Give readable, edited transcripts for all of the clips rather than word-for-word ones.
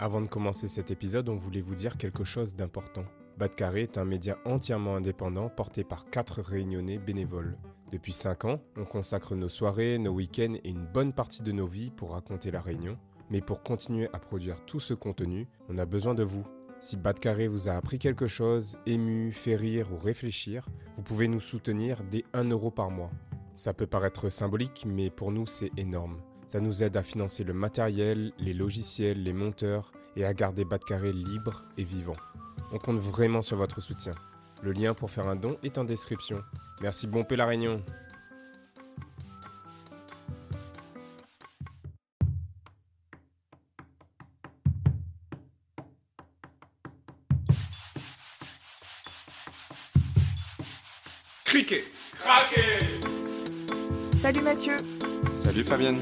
Avant de commencer cet épisode, on voulait vous dire quelque chose d'important. Batcarré est un média entièrement indépendant porté par 4 réunionnais bénévoles. Depuis 5 ans, on consacre nos soirées, nos week-ends et une bonne partie de nos vies pour raconter la Réunion. Mais pour continuer à produire tout ce contenu, on a besoin de vous. Si Batcarré vous a appris quelque chose, ému, fait rire ou réfléchir, vous pouvez nous soutenir dès 1 € par mois. Ça peut paraître symbolique, mais pour nous c'est énorme. Ça nous aide à financer le matériel, les logiciels, les monteurs et à garder Batcarré libre et vivant. On compte vraiment sur votre soutien. Le lien pour faire un don est en description. Merci, bon paix la Réunion. Cliquez. Salut Mathieu, Salut Fabienne.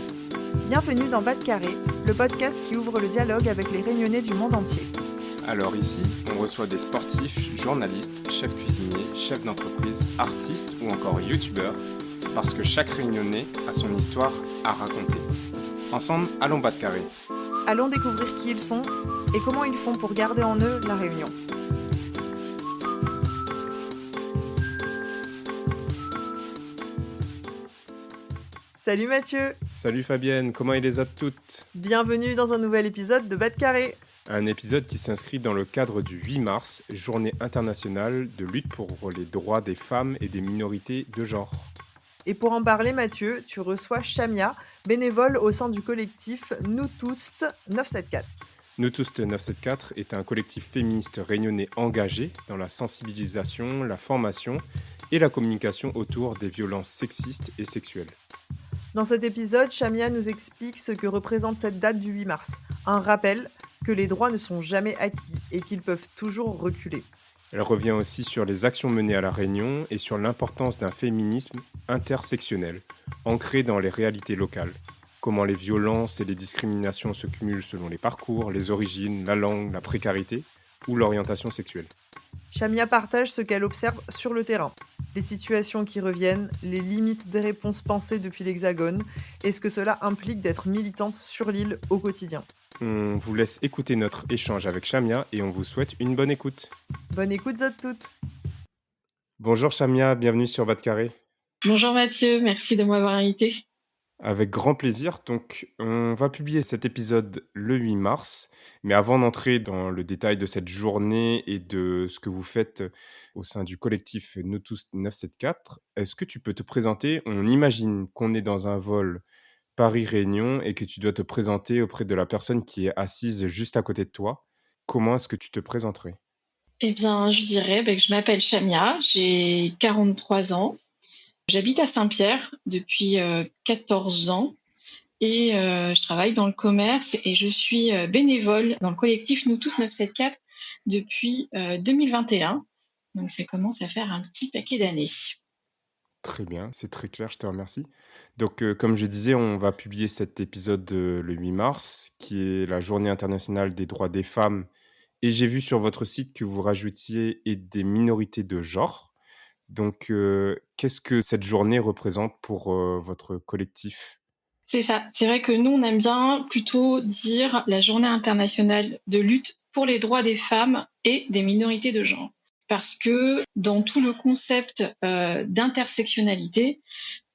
bienvenue dans Batcarré, le podcast qui ouvre le dialogue avec les Réunionnais du monde entier. Alors ici, on reçoit des sportifs, journalistes, chefs cuisiniers, chefs d'entreprise, artistes ou encore youtubeurs, parce que chaque Réunionnais a son histoire à raconter. Ensemble, allons Batcarré. Allons découvrir qui ils sont et comment ils font pour garder en eux la Réunion. Salut Mathieu, Salut Fabienne, comment est les autres toutes ? bienvenue dans un nouvel épisode de Batcarré. Un épisode qui s'inscrit dans le cadre du 8 mars, journée internationale de lutte pour les droits des femmes et des minorités de genre. Et pour en parler Mathieu, tu reçois Chamia, bénévole au sein du collectif Nous Tous 974. Nous tous 974 est un collectif féministe réunionnais engagé dans la sensibilisation, la formation et la communication autour des violences sexistes et sexuelles. Dans cet épisode, Chamia nous explique ce que représente cette date du 8 mars. Un rappel que les droits ne sont jamais acquis et qu'ils peuvent toujours reculer. Elle revient aussi sur les actions menées à La Réunion et sur l'importance d'un féminisme intersectionnel, ancré dans les réalités locales. Comment les violences et les discriminations se cumulent selon les parcours, les origines, la langue, la précarité ou l'orientation sexuelle. Chamia partage ce qu'elle observe sur le terrain, les situations qui reviennent, les limites des réponses pensées depuis l'Hexagone et ce que cela implique d'être militante sur l'île au quotidien. On vous laisse écouter notre échange avec Chamia et on vous souhaite une bonne écoute. Bonne écoute à toutes. Bonjour Chamia, bienvenue sur Batcarré. Bonjour Mathieu, merci de m'avoir invité. Avec grand plaisir. Donc, on va publier cet épisode le 8 mars. Mais avant d'entrer dans le détail de cette journée et de ce que vous faites au sein du collectif Nous Tous 974, est-ce que tu peux te présenter ? On imagine qu'on est dans un vol Paris-Réunion et que tu dois te présenter auprès de la personne qui est assise juste à côté de toi. Comment est-ce que tu te présenterais ? Eh bien, je dirais que je m'appelle Chamia, j'ai 43 ans. J'habite à Saint-Pierre depuis 14 ans et je travaille dans le commerce et je suis bénévole dans le collectif Nous Tous 974 depuis 2021. Donc ça commence à faire un petit paquet d'années. Très bien, c'est très clair, je te remercie. Donc, comme je disais, on va publier cet épisode le 8 mars, qui est la Journée internationale des droits des femmes. Et j'ai vu sur votre site que vous rajoutiez et des minorités de genre. Donc, qu'est-ce que cette journée représente pour votre collectif ? C'est ça, c'est vrai que nous on aime bien plutôt dire la Journée internationale de lutte pour les droits des femmes et des minorités de genre. Parce que dans tout le concept d'intersectionnalité,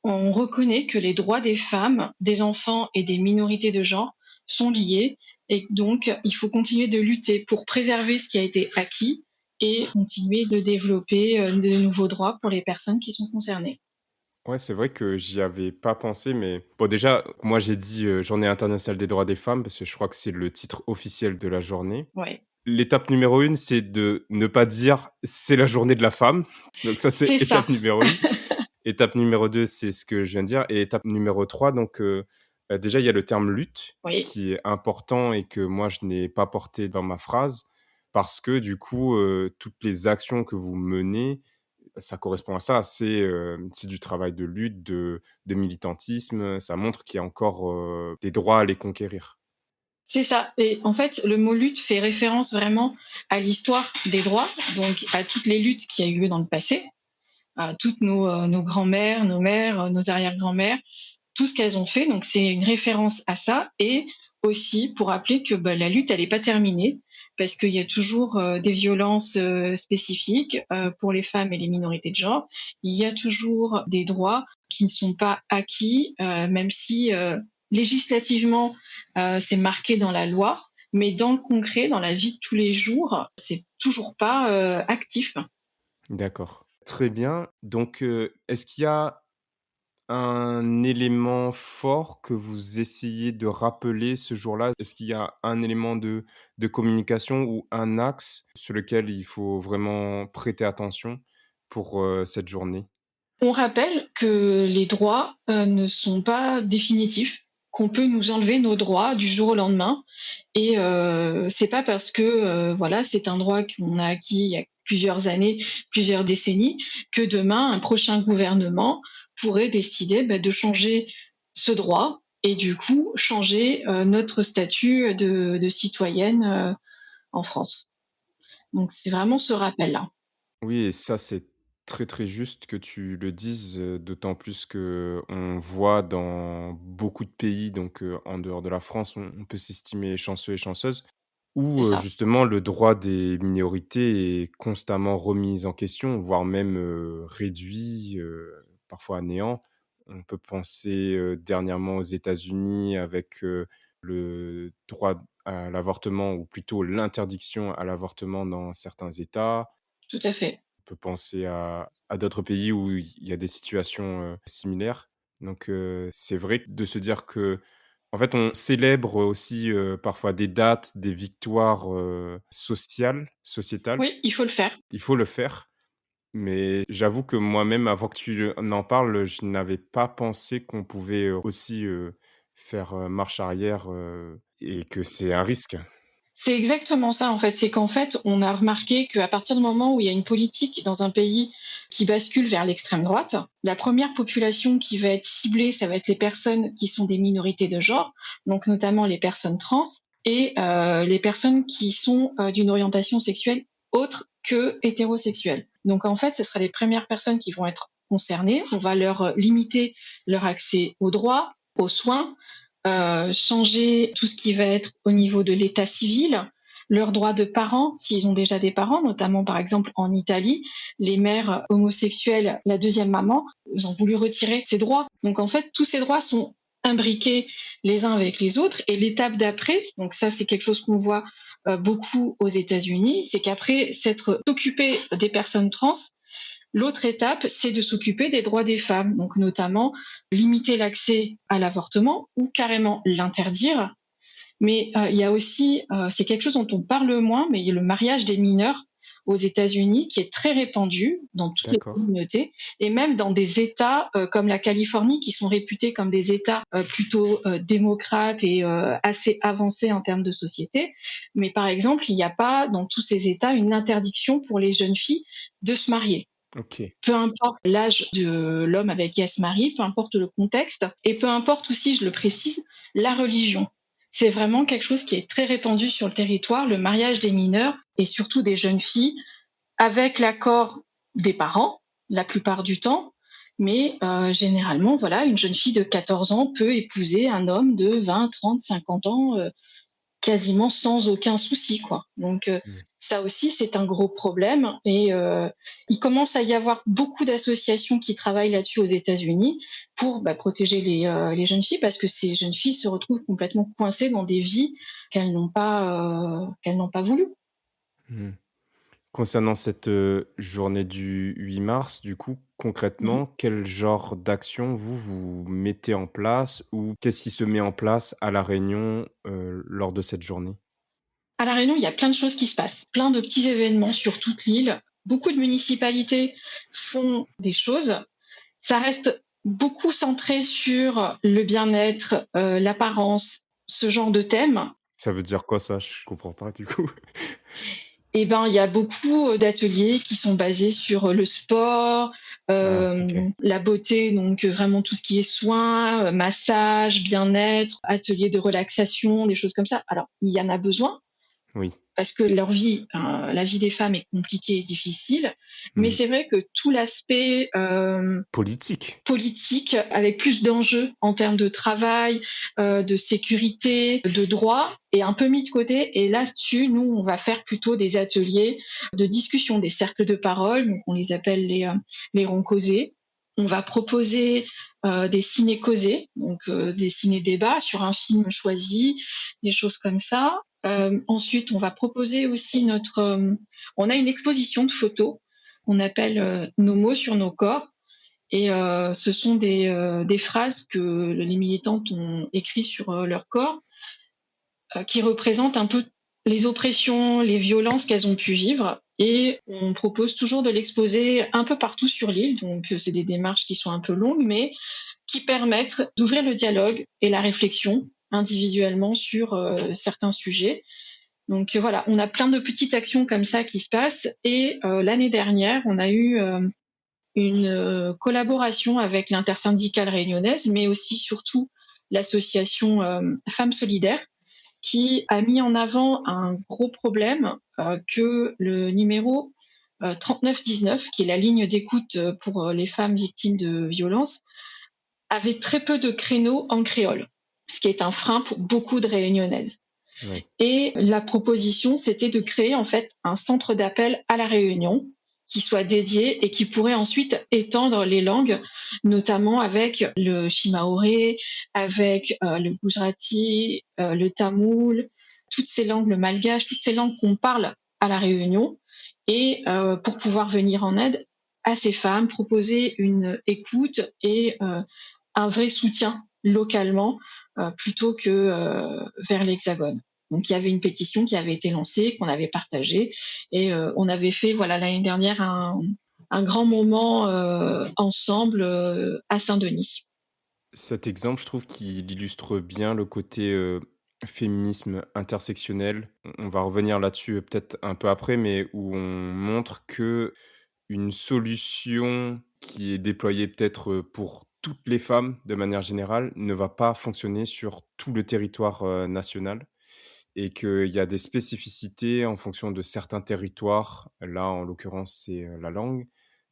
on reconnaît que les droits des femmes, des enfants et des minorités de genre sont liés et donc il faut continuer de lutter pour préserver ce qui a été acquis et continuer de développer de nouveaux droits pour les personnes qui sont concernées. Ouais, c'est vrai que j'y avais pas pensé, mais bon, déjà, moi j'ai dit Journée internationale des droits des femmes parce que je crois que c'est le titre officiel de la journée. Ouais, L'étape numéro 1, c'est de ne pas dire c'est la journée de la femme. Donc ça, c'est c'est ça. étape numéro 1. Étape numéro 2, c'est ce que je viens de dire. Et étape numéro 3, donc déjà, il y a le terme lutte Oui, qui est important et que moi, je n'ai pas porté dans ma phrase parce que du coup, toutes les actions que vous menez, ça correspond à ça. C'est du travail de lutte, de militantisme. Ça montre qu'il y a encore des droits à les conquérir. c'est ça. Et en fait, le mot lutte fait référence vraiment à l'histoire des droits, donc à toutes les luttes qui a eu lieu dans le passé, à toutes nos grands-mères, nos mères, nos arrière-grand-mères, tout ce qu'elles ont fait. Donc c'est une référence à ça. Et aussi pour rappeler que la lutte, elle n'est pas terminée, parce qu'il y a toujours des violences spécifiques pour les femmes et les minorités de genre. Il y a toujours des droits qui ne sont pas acquis, même si législativement, c'est marqué dans la loi, mais dans le concret, dans la vie de tous les jours, c'est toujours pas actif. D'accord. Très bien. Donc, est-ce qu'il y a un élément fort que vous essayez de rappeler ce jour-là? Est-ce qu'il y a un élément de communication ou un axe sur lequel il faut vraiment prêter attention pour, cette journée? On rappelle que les droits ne sont pas définitifs, qu'on peut nous enlever nos droits du jour au lendemain. Et c'est pas parce que voilà, c'est un droit qu'on a acquis il y a plusieurs années, plusieurs décennies, que demain un prochain gouvernement pourrait décider de changer ce droit et du coup changer notre statut de citoyenne en France. Donc c'est vraiment ce rappel-là. Oui et ça, c'est très, très juste que tu le dises, d'autant plus qu'on voit dans beaucoup de pays, donc en dehors de la France, on peut s'estimer chanceux et chanceuse, C'est où, ça, justement le droit des minorités est constamment remis en question, voire même, réduit, parfois à néant. On peut penser, dernièrement aux États-Unis avec, le droit à l'avortement ou plutôt l'interdiction à l'avortement dans certains États. tout à fait. On peut penser à d'autres pays où il y a des situations, similaires. Donc, c'est vrai de se dire que en fait, on célèbre aussi, parfois des dates, des victoires, sociétales. Oui, il faut le faire. Il faut le faire, mais j'avoue que moi-même, avant que tu en parles, je n'avais pas pensé qu'on pouvait, aussi, faire, marche arrière, et que c'est un risque. C'est exactement ça en fait. C'est qu'en fait, on a remarqué qu'à partir du moment où il y a une politique dans un pays qui bascule vers l'extrême droite, la première population qui va être ciblée, ça va être les personnes qui sont des minorités de genre, donc notamment les personnes trans et les personnes qui sont d'une orientation sexuelle autre que hétérosexuelle. Donc en fait, ce sera les premières personnes qui vont être concernées. On va leur limiter leur accès aux droits, aux soins, changer tout ce qui va être au niveau de l'état civil, leurs droits de parents, s'ils ont déjà des parents, notamment par exemple en Italie, les mères homosexuelles, la deuxième maman, ils ont voulu retirer ces droits. Donc en fait, tous ces droits sont imbriqués les uns avec les autres. Et l'étape d'après, donc ça c'est quelque chose qu'on voit beaucoup aux États-Unis, c'est qu'après s'être occupé des personnes trans, l'autre étape, c'est de s'occuper des droits des femmes, donc notamment limiter l'accès à l'avortement ou carrément l'interdire. Mais il y a aussi, c'est quelque chose dont on parle moins, mais il y a le mariage des mineurs aux États-Unis qui est très répandu dans toutes les D'accord. communautés et même dans des États comme la Californie qui sont réputés comme des États plutôt démocrates et assez avancés en termes de société. Mais par exemple, il n'y a pas dans tous ces États une interdiction pour les jeunes filles de se marier. OK. Peu importe l'âge de l'homme avec qui elle se marie, peu importe le contexte, et peu importe aussi, je le précise, la religion. C'est vraiment quelque chose qui est très répandu sur le territoire, le mariage des mineurs et surtout des jeunes filles avec l'accord des parents, la plupart du temps. Mais généralement, voilà, une jeune fille de 14 ans peut épouser un homme de 20, 30, 50 ans quasiment sans aucun souci, quoi. Donc Mmh. ça aussi, c'est un gros problème et il commence à y avoir beaucoup d'associations qui travaillent là-dessus aux États-Unis pour protéger les jeunes filles parce que ces jeunes filles se retrouvent complètement coincées dans des vies qu'elles n'ont pas voulu. Mmh. Concernant cette, journée du 8 mars, du coup, Mmh. concrètement, quel genre d'action vous mettez en place ou qu'est-ce qui se met en place à La Réunion, lors de cette journée? À La Réunion, il y a plein de choses qui se passent, plein de petits événements sur toute l'île. Beaucoup de municipalités font des choses. Ça reste beaucoup centré sur le bien-être, l'apparence, ce genre de thème. Ça veut dire quoi ça? Je comprends pas du coup. Et ben, il y a beaucoup d'ateliers qui sont basés sur le sport, Ah, OK. la beauté, donc vraiment tout ce qui est soins, massage, bien-être, ateliers de relaxation, des choses comme ça. Alors, il y en a besoin, Oui. parce que leur vie, la vie des femmes est compliquée et difficile. Mais Mmh. c'est vrai que tout l'aspect Politique. politique, avec plus d'enjeux en termes de travail, de sécurité, de droit, est un peu mis de côté. Et là-dessus, nous, on va faire plutôt des ateliers de discussion, des cercles de parole, donc on les appelle les ronds causés. On va proposer des ciné-causés, donc des ciné-débats sur un film choisi, des choses comme ça. Ensuite, on va proposer aussi on a une exposition de photos qu'on appelle Nos mots sur nos corps. Et ce sont des phrases que les militantes ont écrites sur leur corps, qui représentent un peu les oppressions, les violences qu'elles ont pu vivre. Et on propose toujours de l'exposer un peu partout sur l'île. Donc c'est des démarches qui sont un peu longues, mais qui permettent d'ouvrir le dialogue et la réflexion individuellement sur certains sujets. Donc voilà, on a plein de petites actions comme ça qui se passent. Et l'année dernière, on a eu une collaboration avec l'intersyndicale réunionnaise, mais aussi surtout l'association Femmes Solidaires, qui a mis en avant un gros problème que le numéro 3919, qui est la ligne d'écoute pour les femmes victimes de violences, avait très peu de créneaux en créole, ce qui est un frein pour beaucoup de réunionnaises. Oui. Et la proposition, c'était de créer en fait un centre d'appel à la Réunion qui soit dédié et qui pourrait ensuite étendre les langues, notamment avec le shimaoré, avec le gujarati, le tamoul, toutes ces langues, le malgache, toutes ces langues qu'on parle à la Réunion, et pour pouvoir venir en aide à ces femmes, proposer une écoute et un vrai soutien localement plutôt que vers l'Hexagone. Donc il y avait une pétition qui avait été lancée, qu'on avait partagée, et on avait fait l'année dernière un grand moment ensemble à Saint-Denis. Cet exemple, je trouve qu'il illustre bien le côté, féminisme intersectionnel. On va revenir là-dessus, peut-être un peu après, mais où on montre que une solution qui est déployée peut-être, pour toutes les femmes de manière générale, ne va pas fonctionner sur tout le territoire, national et qu'il y a des spécificités en fonction de certains territoires. Là, en l'occurrence, c'est, la langue,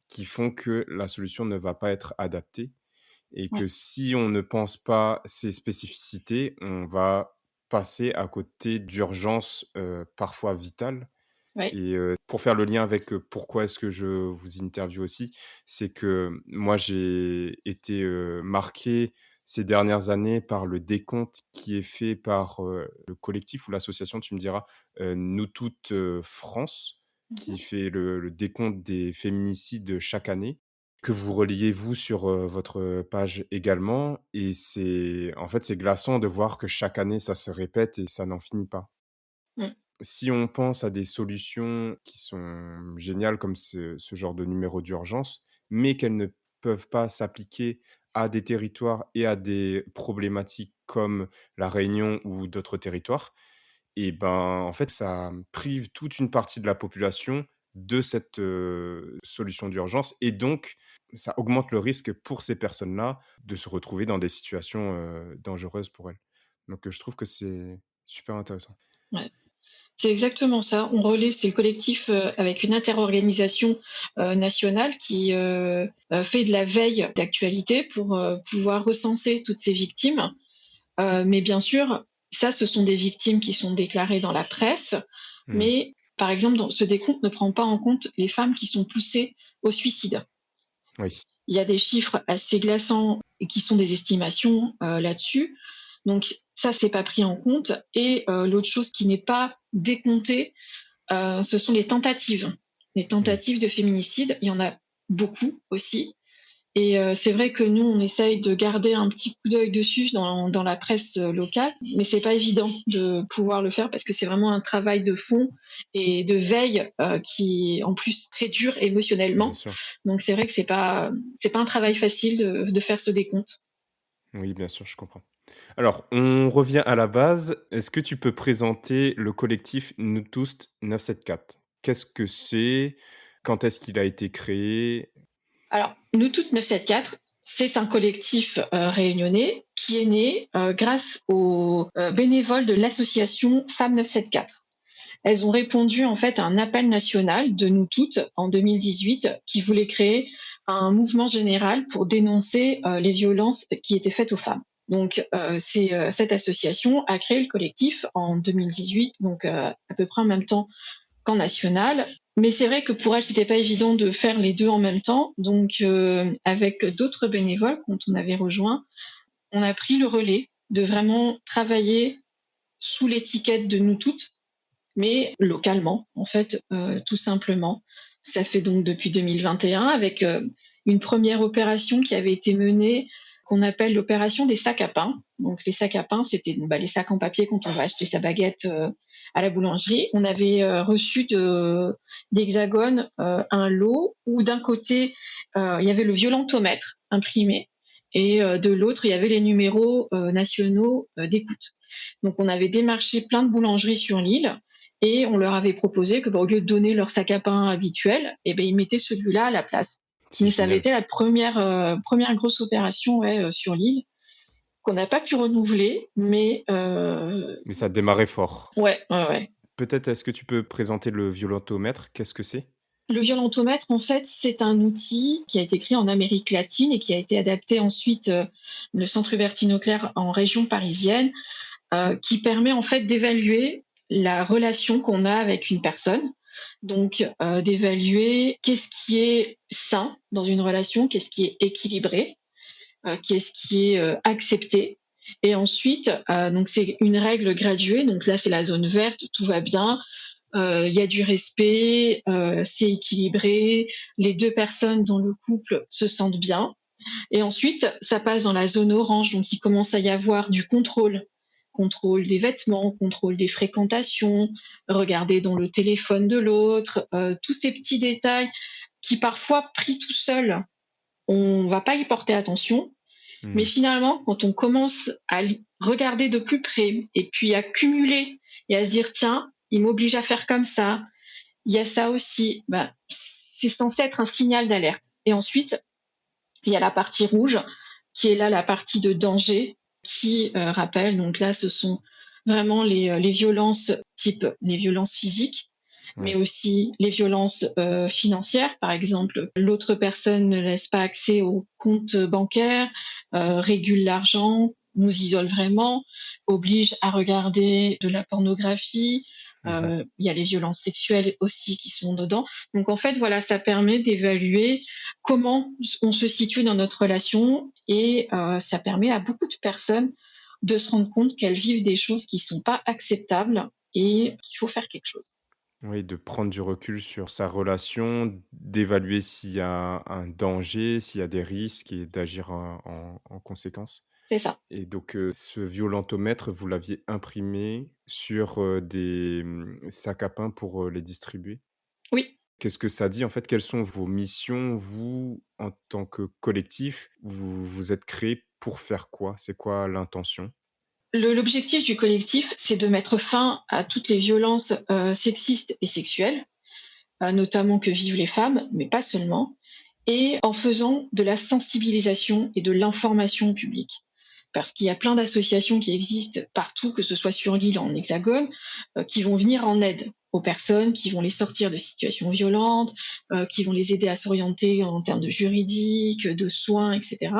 qui font que la solution ne va pas être adaptée et Ouais, que si on ne pense pas ces spécificités, on va passer à côté d'urgences, parfois vitales. ouais, Et pour faire le lien avec, pourquoi est-ce que je vous interviewe aussi, c'est que moi j'ai été, marqué ces dernières années par le décompte qui est fait par, le collectif ou l'association, tu me diras, Nous Toutes, France, qui mhm, fait le décompte des féminicides chaque année, que vous reliez vous sur, votre page également et c'est en fait, c'est glaçant de voir que chaque année ça se répète et ça n'en finit pas. mm, Si on pense à des solutions qui sont géniales comme ce genre de numéro d'urgence, mais qu'elles ne peuvent pas s'appliquer à des territoires et à des problématiques comme La Réunion ou d'autres territoires et ben, en fait, ça prive toute une partie de la population de cette, solution d'urgence et donc ça augmente le risque pour ces personnes-là de se retrouver dans des situations, dangereuses pour elles. Donc, je trouve que c'est super intéressant. ouais. C'est exactement ça. On relaie, c'est le collectif avec une interorganisation nationale qui fait de la veille d'actualité pour pouvoir recenser toutes ces victimes. Mais bien sûr, ça, ce sont des victimes qui sont déclarées dans la presse. Mmh. Mais par exemple, ce décompte ne prend pas en compte les femmes qui sont poussées au suicide. Oui. Il y a des chiffres assez glaçants et qui sont des estimations là-dessus. Donc ça, c'est pas pris en compte. Et l'autre chose qui n'est pas décomptée, ce sont les tentatives. Les Mmh. tentatives de féminicide, il y en a beaucoup aussi. Et c'est vrai que nous, on essaye de garder un petit coup d'œil dessus dans la presse locale, mais c'est pas évident de pouvoir le faire parce que c'est vraiment un travail de fond et de veille qui est en plus très dur Bien émotionnellement. sûr. Donc c'est vrai que c'est pas un travail facile de faire ce décompte. Oui, bien sûr, je comprends. Alors, on revient à la base. Est-ce que tu peux présenter le collectif Nous tous 974? Qu'est-ce que c'est? Quand est-ce qu'il a été créé? Alors, Nous toutes 974, c'est un collectif réunionnais qui est né grâce aux bénévoles de l'association Femmes 974. elles ont répondu en fait à un appel national de nous toutes en 2018 qui voulait créer un mouvement général pour dénoncer les violences qui étaient faites aux femmes. Donc, cette association a créé le collectif en 2018, donc à peu près en même temps qu'en national. Mais c'est vrai que pour elle, c'était pas évident de faire les deux en même temps. Donc, avec d'autres bénévoles, quand on avait rejoint, on a pris le relais de vraiment travailler sous l'étiquette de nous toutes, mais localement, en fait, tout simplement. Ça fait donc depuis 2021 avec une première opération qui avait été menée qu'on appelle l'opération des sacs à pain. Donc les sacs à pain, c'était les sacs en papier quand on va acheter sa baguette à la boulangerie. On avait reçu d'Hexagone un lot où d'un côté, il y avait le violentomètre imprimé et de l'autre, il y avait les numéros nationaux d'écoute. Donc on avait démarché plein de boulangeries sur l'île et on leur avait proposé que au lieu de donner leur sac à pain habituel, ils mettaient celui-là à la place. Donc ça avait été la première grosse opération sur l'île qu'on n'a pas pu renouveler, mais ça a démarré fort. Ouais. Peut-être est-ce que tu peux présenter le violentomètre? Qu'est-ce que c'est? Le violentomètre, en fait, c'est un outil qui a été créé en Amérique latine et qui a été adapté ensuite le Centre Hubertine-Auclair en région parisienne, qui permet en fait d'évaluer la relation qu'on a avec une personne. Donc, d'évaluer qu'est-ce qui est sain dans une relation, qu'est-ce qui est équilibré, qu'est-ce qui est accepté. Et ensuite, donc c'est une règle graduée. Donc là, c'est la zone verte, tout va bien. Il y a du respect, c'est équilibré. Les deux personnes dans le couple se sentent bien. Et ensuite, ça passe dans la zone orange. Donc, il commence à y avoir du contrôle des vêtements, contrôle des fréquentations, regarder dans le téléphone de l'autre, tous ces petits détails qui parfois pris tout seul, on va pas y porter attention. Mais finalement, quand on commence à regarder de plus près et puis à cumuler et à se dire tiens, il m'oblige à faire comme ça, il y a ça aussi, c'est censé être un signal d'alerte. Et ensuite, il y a la partie rouge qui est là la partie de danger qui rappelle, donc là ce sont vraiment les violences type les violences physiques, mais aussi les violences financières. Par exemple, l'autre personne ne laisse pas accès au compte bancaire, régule l'argent, nous isole vraiment, oblige à regarder de la pornographie. Il y a les violences sexuelles aussi qui sont dedans. Donc en fait, voilà, ça permet d'évaluer comment on se situe dans notre relation et ça permet à beaucoup de personnes de se rendre compte qu'elles vivent des choses qui sont pas acceptables et qu'il faut faire quelque chose. Oui, de prendre du recul sur sa relation, d'évaluer s'il y a un danger, s'il y a des risques et d'agir en conséquence. C'est ça. Et donc, ce violentomètre, vous l'aviez imprimé sur, des, sacs à pain pour, les distribuer? Oui. Qu'est-ce que ça dit, en fait? Quelles sont vos missions, vous, en tant que collectif? Vous vous êtes créés pour faire quoi? C'est quoi l'intention? L'objectif du collectif, c'est de mettre fin à toutes les violences sexistes et sexuelles, notamment que vivent les femmes, mais pas seulement, et en faisant de la sensibilisation et de l'information publique. Parce qu'il y a plein d'associations qui existent partout, que ce soit sur l'île ou en Hexagone, qui vont venir en aide aux personnes, qui vont les sortir de situations violentes, qui vont les aider à s'orienter en termes de juridique, de soins, etc.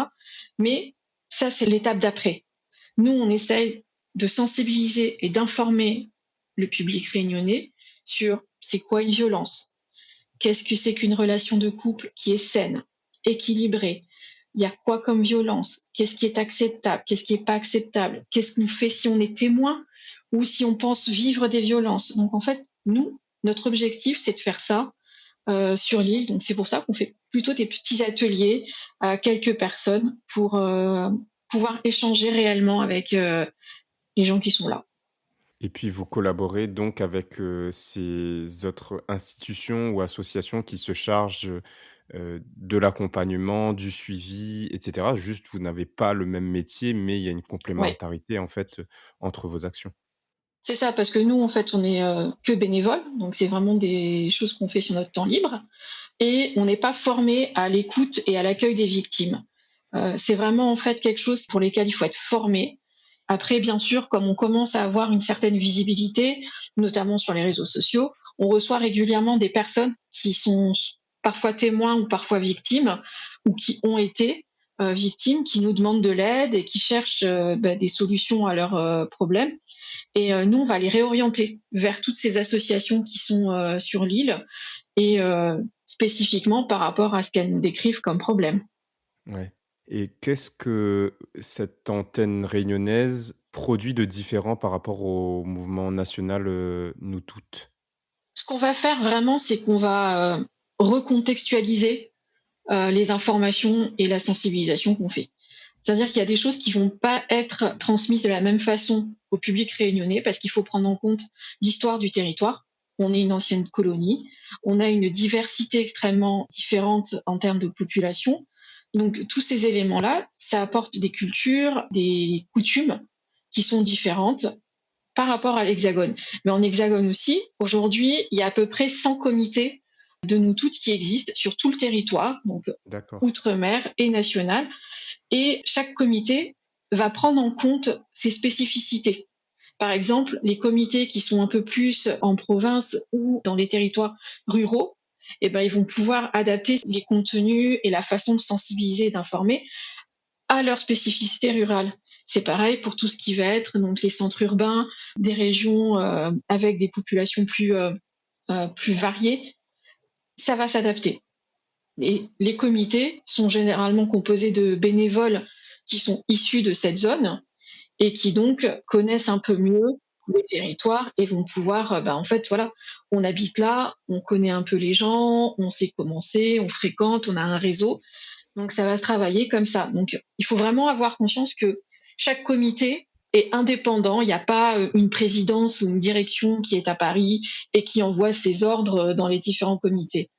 Mais ça, c'est l'étape d'après. Nous, on essaye de sensibiliser et d'informer le public réunionnais sur c'est quoi une violence, qu'est-ce que c'est qu'une relation de couple qui est saine, équilibrée, il y a quoi comme violence, qu'est-ce qui est acceptable, qu'est-ce qui n'est pas acceptable, qu'est-ce qu'on fait si on est témoin ou si on pense vivre des violences. Donc en fait, nous, notre objectif, c'est de faire ça sur l'île. Donc c'est pour ça qu'on fait plutôt des petits ateliers à quelques personnes pour pouvoir échanger réellement avec les gens qui sont là. Et puis vous collaborez donc avec, ces autres institutions ou associations qui se chargent, de l'accompagnement, du suivi et cetera. Juste, vous n'avez pas le même métier, mais il y a une Ouais, complémentarité, en fait, entre vos actions. c'est ça, parce que nous, en fait, on est que bénévoles, donc c'est vraiment des choses qu'on fait sur notre temps libre, et on n'est pas formé à l'écoute et à l'accueil des victimes. C'est vraiment en fait quelque chose pour lesquels il faut être formé Après, bien sûr, comme on commence à avoir une certaine visibilité, notamment sur les réseaux sociaux, on reçoit régulièrement des personnes qui sont parfois témoins ou parfois victimes, ou qui ont été victimes, qui nous demandent de l'aide et qui cherchent des solutions à leurs problèmes. Et nous, on va les réorienter vers toutes ces associations qui sont sur l'île et spécifiquement par rapport à ce qu'elles nous décrivent comme problème. Ouais. Et qu'est-ce que cette antenne réunionnaise produit de différent par rapport au mouvement national, Nous Toutes? Ce qu'on va faire vraiment, c'est qu'on va recontextualiser les informations et la sensibilisation qu'on fait. C'est-à-dire qu'il y a des choses qui vont pas être transmises de la même façon au public réunionnais parce qu'il faut prendre en compte l'histoire du territoire. On est une ancienne colonie, on a une diversité extrêmement différente en termes de population. Donc tous ces éléments-là, ça apporte des cultures, des coutumes qui sont différentes par rapport à l'Hexagone. Mais en Hexagone aussi, aujourd'hui, il y a à peu près 100 comités de nous toutes qui existent sur tout le territoire, donc D'accord. outre-mer et national. Et chaque comité va prendre en compte ses spécificités. Par exemple, les comités qui sont un peu plus en province ou dans les territoires ruraux, eh ben, ils vont pouvoir adapter les contenus et la façon de sensibiliser et d'informer à leurs spécificités rurales. C'est pareil pour tout ce qui va être donc les centres urbains, des régions avec des populations plus variées, ça va s'adapter. Et les comités sont généralement composés de bénévoles qui sont issus de cette zone et qui donc connaissent un peu mieux le territoire et vont pouvoir, en fait, voilà, on habite là, on connaît un peu les gens, on sait comment c'est, on fréquente, on a un réseau. Donc ça va se travailler comme ça. Donc il faut vraiment avoir conscience que chaque comité est indépendant. Il n'y a pas une présidence ou une direction qui est à Paris et qui envoie ses ordres dans les différents comités.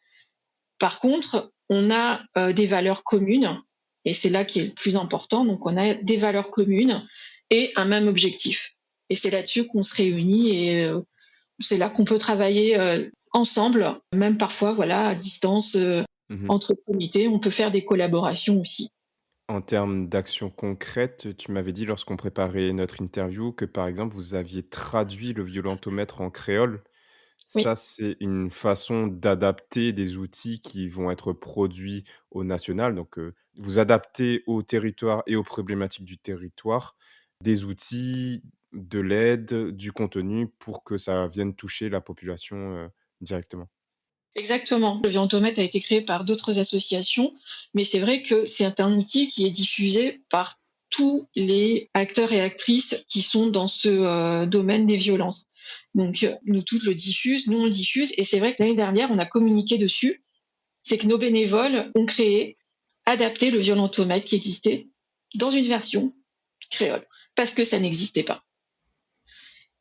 Par contre, on a des valeurs communes et c'est là qui est le plus important. Donc on a des valeurs communes et un même objectif. Et c'est là-dessus qu'on se réunit et c'est là qu'on peut travailler ensemble, même parfois voilà à distance Mmh. entre comités. On peut faire des collaborations aussi. En termes d'actions concrètes, tu m'avais dit lorsqu'on préparait notre interview que, par exemple, vous aviez traduit le violentomètre en créole. Oui, Ça, c'est une façon d'adapter des outils qui vont être produits au national. Donc, vous adaptez au territoire et aux problématiques du territoire des outils, de l'aide, du contenu pour que ça vienne toucher la population, directement. exactement. Le Viantomètre a été créé par d'autres associations, mais c'est vrai que c'est un outil qui est diffusé par tous les acteurs et actrices qui sont dans ce domaine des violences. Donc, nous toutes le diffusent, nous on le diffuse, et c'est vrai que l'année dernière, on a communiqué dessus. C'est que nos bénévoles ont créé, adapté le violentomètre qui existait dans une version créole, parce que ça n'existait pas.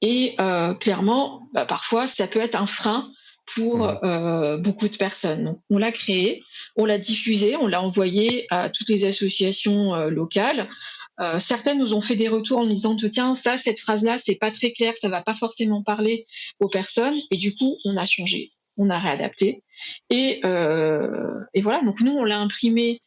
Et clairement, parfois, ça peut être un frein pour Mmh. beaucoup de personnes. Donc, on l'a créé, on l'a diffusé, on l'a envoyé à toutes les associations locales. Certaines nous ont fait des retours en disant tiens, ça, cette phrase-là, c'est pas très clair, ça va pas forcément parler aux personnes. Et du coup, on a changé, on a réadapté. Et voilà, donc nous, on l'a imprimé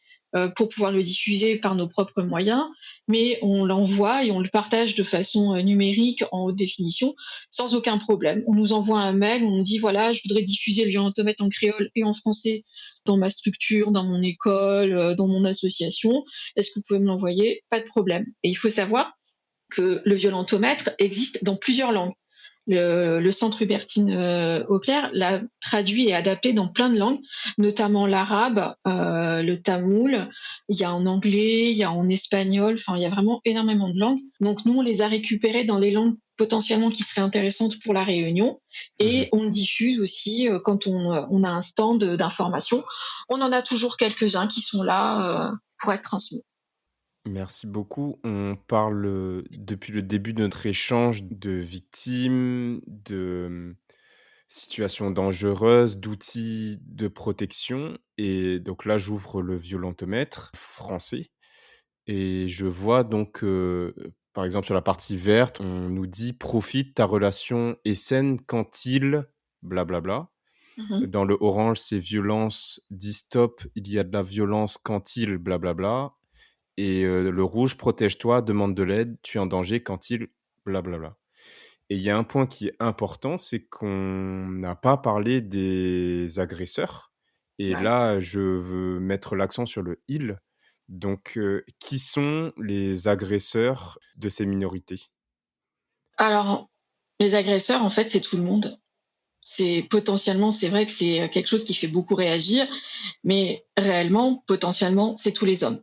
pour pouvoir le diffuser par nos propres moyens, mais on l'envoie et on le partage de façon numérique en haute définition sans aucun problème. On nous envoie un mail, on nous dit voilà, je voudrais diffuser le violentomètre en créole et en français dans ma structure, dans mon école, dans mon association. Est-ce que vous pouvez me l'envoyer? Pas de problème. Et il faut savoir que le violentomètre existe dans plusieurs langues. Le Centre Hubertine Auclair l'a traduit et adapté dans plein de langues, notamment l'arabe, le tamoul, il y a en anglais, il y a en espagnol, enfin il y a vraiment énormément de langues. Donc nous, on les a récupérées dans les langues potentiellement qui seraient intéressantes pour la Réunion Mmh. et on le diffuse aussi quand on a un stand d'information. On en a toujours quelques-uns qui sont là pour être transmis. Merci beaucoup. On parle, depuis le début de notre échange de victimes, de, situations dangereuses, d'outils de protection et donc là, j'ouvre le violentomètre français et je vois donc, par exemple, sur la partie verte, on nous dit: «Profite, ta relation est saine quand il blablabla». Mhm. Dans le orange, c'est violence, dit: «Stop, il y a de la violence quand il blablabla». Et le rouge, protège-toi, demande de l'aide, tu es en danger quand il blablabla. Et il y a un point qui est important, c'est qu'on n'a pas parlé des agresseurs. Et Ouais. là, je veux mettre l'accent sur le «ils». Donc, qui sont les agresseurs de ces minorités? Alors, les agresseurs, en fait, c'est tout le monde. C'est potentiellement, c'est vrai que c'est quelque chose qui fait beaucoup réagir, mais réellement, potentiellement, c'est tous les hommes.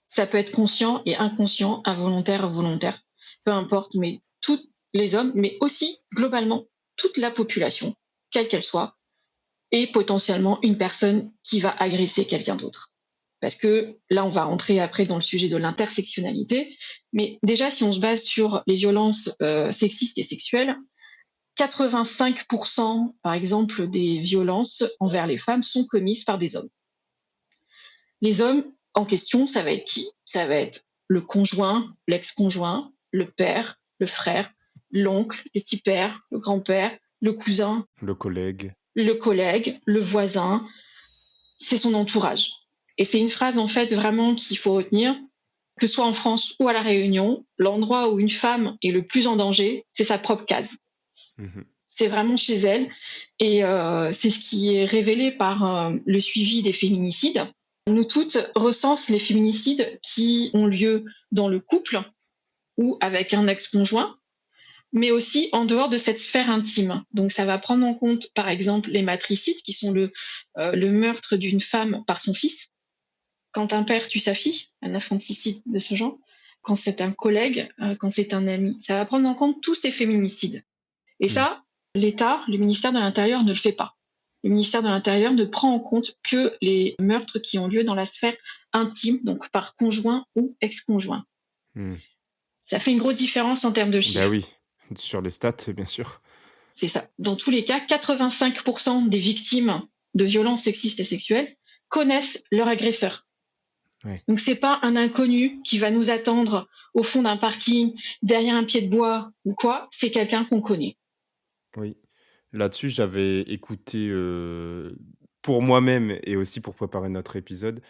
Ça peut être conscient et inconscient, involontaire, volontaire, peu importe, mais tous les hommes, mais aussi globalement toute la population, quelle qu'elle soit, et potentiellement une personne qui va agresser quelqu'un d'autre. Parce que là, on va rentrer après dans le sujet de l'intersectionnalité, mais déjà, si on se base sur les violences sexistes et sexuelles, 85%, par exemple, des violences envers les femmes sont commises par des hommes. Les hommes en question, ça va être qui? Ça va être le conjoint, l'ex-conjoint, le père, le frère, l'oncle, le petit-père, le grand-père, le cousin, Le collègue? le collègue, le voisin, c'est son entourage. Et c'est une phrase en fait vraiment qu'il faut retenir, que ce soit en France ou à La Réunion, l'endroit où une femme est le plus en danger, c'est sa propre case. Mmh. C'est vraiment chez elle. Et c'est ce qui est révélé par le suivi des féminicides. Nous toutes recensent les féminicides qui ont lieu dans le couple ou avec un ex-conjoint, mais aussi en dehors de cette sphère intime. Donc ça va prendre en compte, par exemple, les matricides, qui sont le meurtre d'une femme par son fils, quand un père tue sa fille, un infanticide de ce genre, quand c'est un collègue, quand c'est un ami. Ça va prendre en compte tous ces féminicides. Et Mmh. ça, l'État, le ministère de l'Intérieur ne le fait pas. Le ministère de l'Intérieur ne prend en compte que les meurtres qui ont lieu dans la sphère intime, donc par conjoint ou ex-conjoint. Mmh. Ça fait une grosse différence en termes de Bah chiffres. oui, sur les stats, bien sûr. C'est ça. Dans tous les cas, 85% des victimes de violences sexistes et sexuelles connaissent leur agresseur. Ouais. Donc c'est pas un inconnu qui va nous attendre au fond d'un parking, derrière un pied de bois ou quoi, c'est quelqu'un qu'on connaît. Oui. Là-dessus, j'avais écouté, pour moi-même et aussi pour préparer notre épisode,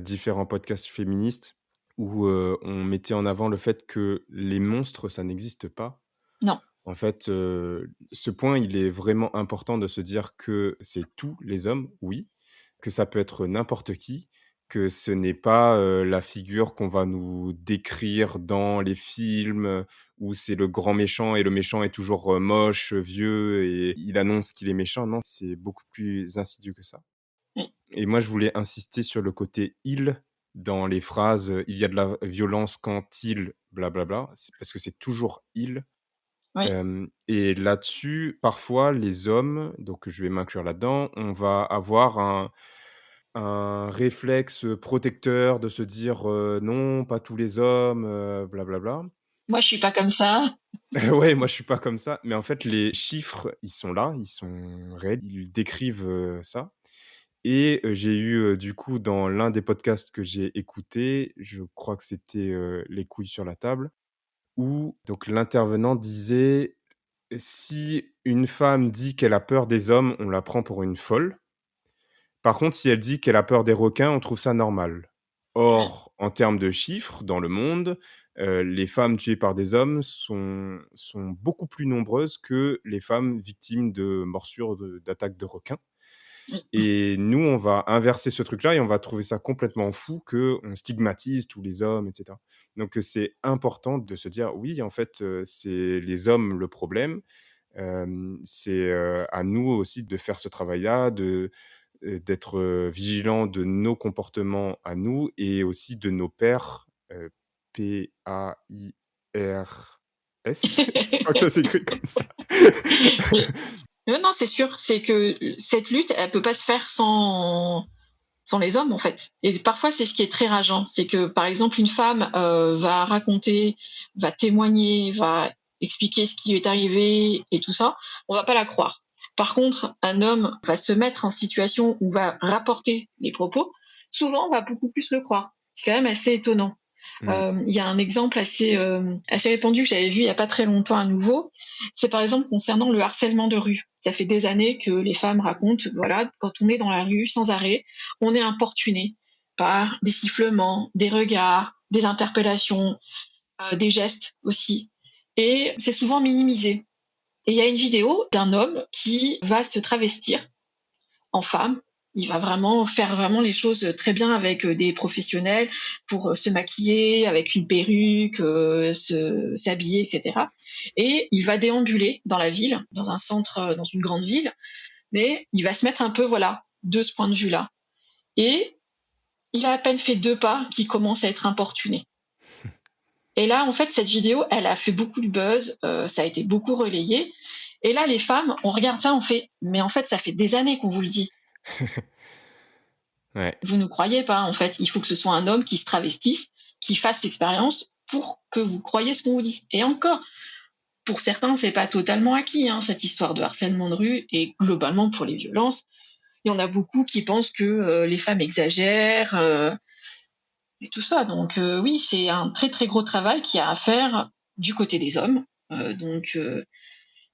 différents podcasts féministes où, on mettait en avant le fait que les monstres, ça n'existe pas. Non. En fait, ce point, il est vraiment important de se dire que c'est tous les hommes, oui, que ça peut être n'importe qui, que ce n'est pas, la figure qu'on va nous décrire dans les films, où c'est le grand méchant et le méchant est toujours, moche, vieux et il annonce qu'il est méchant. Non, c'est beaucoup plus insidieux que ça. Oui. Et moi, je voulais insister sur le côté «il» dans les phrases, «Il y a de la violence quand il blablabla», c'est parce que c'est toujours «il». Oui. Et là-dessus, parfois, les hommes, donc je vais m'inclure là-dedans, on va avoir un réflexe protecteur de se dire, «Non, pas tous les hommes, blablabla». Moi, je suis pas comme ça. Ouais, moi, je suis pas comme ça, mais en fait, les chiffres, ils sont là, ils sont réels, ils décrivent, ça et j'ai eu, du coup, dans l'un des podcasts que j'ai écouté, je crois que c'était, «Les couilles sur la table», où donc l'intervenant disait: «Si une femme dit qu'elle a peur des hommes, on la prend pour une folle. Par contre, si elle dit qu'elle a peur des requins, on trouve ça normal». Or, en termes de chiffres, dans le monde, les femmes tuées par des hommes sont beaucoup plus nombreuses que les femmes victimes de morsures d'attaques de requins. Et nous, on va inverser ce truc-là et on va trouver ça complètement fou qu'on stigmatise tous les hommes, et cetera. Donc, c'est important de se dire: «Oui, en fait, c'est les hommes le problème». C'est, à nous aussi de faire ce travail-là, d'être, vigilants de nos comportements à nous et aussi de nos pairs, P-A-I-R-S, je crois que ça s'écrit comme ça. Oui. Non, c'est sûr, c'est que cette lutte, elle peut pas se faire sans les hommes, en fait. Et parfois, c'est ce qui est très rageant, c'est que, par exemple, une femme va raconter, va témoigner, va expliquer ce qui lui est arrivé et tout ça, on va pas la croire. Par contre, un homme va se mettre en situation où va rapporter les propos, souvent, on va beaucoup plus le croire. C'est quand même assez étonnant. Mmh. Il y a un exemple assez répandu que j'avais vu il y a pas très longtemps à nouveau. C'est par exemple concernant le harcèlement de rue. Ça fait des années que les femmes racontent, voilà, quand on est dans la rue sans arrêt, on est importuné. par des sifflements, des regards, des interpellations, des gestes aussi. Et c'est souvent minimisé. Et il y a une vidéo d'un homme qui va se travestir en femme. Il va vraiment faire vraiment les choses très bien avec des professionnels pour se maquiller avec une perruque, s'habiller, etc. Et il va déambuler dans la ville, dans un centre, dans une grande ville, mais il va se mettre un peu, voilà, de ce point de vue-là. Et il a à peine fait 2 pas qu'il commence à être importuné. Et là, en fait, cette vidéo, elle a fait beaucoup de buzz, ça a été beaucoup relayé. Et là, les femmes, on regarde ça, on fait, mais en fait, ça fait des années qu'on vous le dit. Ouais. Vous ne croyez pas, en fait. Il faut que ce soit un homme qui se travestisse, qui fasse l'expérience pour que vous croyiez ce qu'on vous dit. Et encore, pour certains, c'est pas totalement acquis, hein, cette histoire de harcèlement de rue et globalement pour les violences. Il y en a beaucoup qui pensent que les femmes exagèrent et tout ça. Donc oui, c'est un très très gros travail qu'il y a à faire du côté des hommes,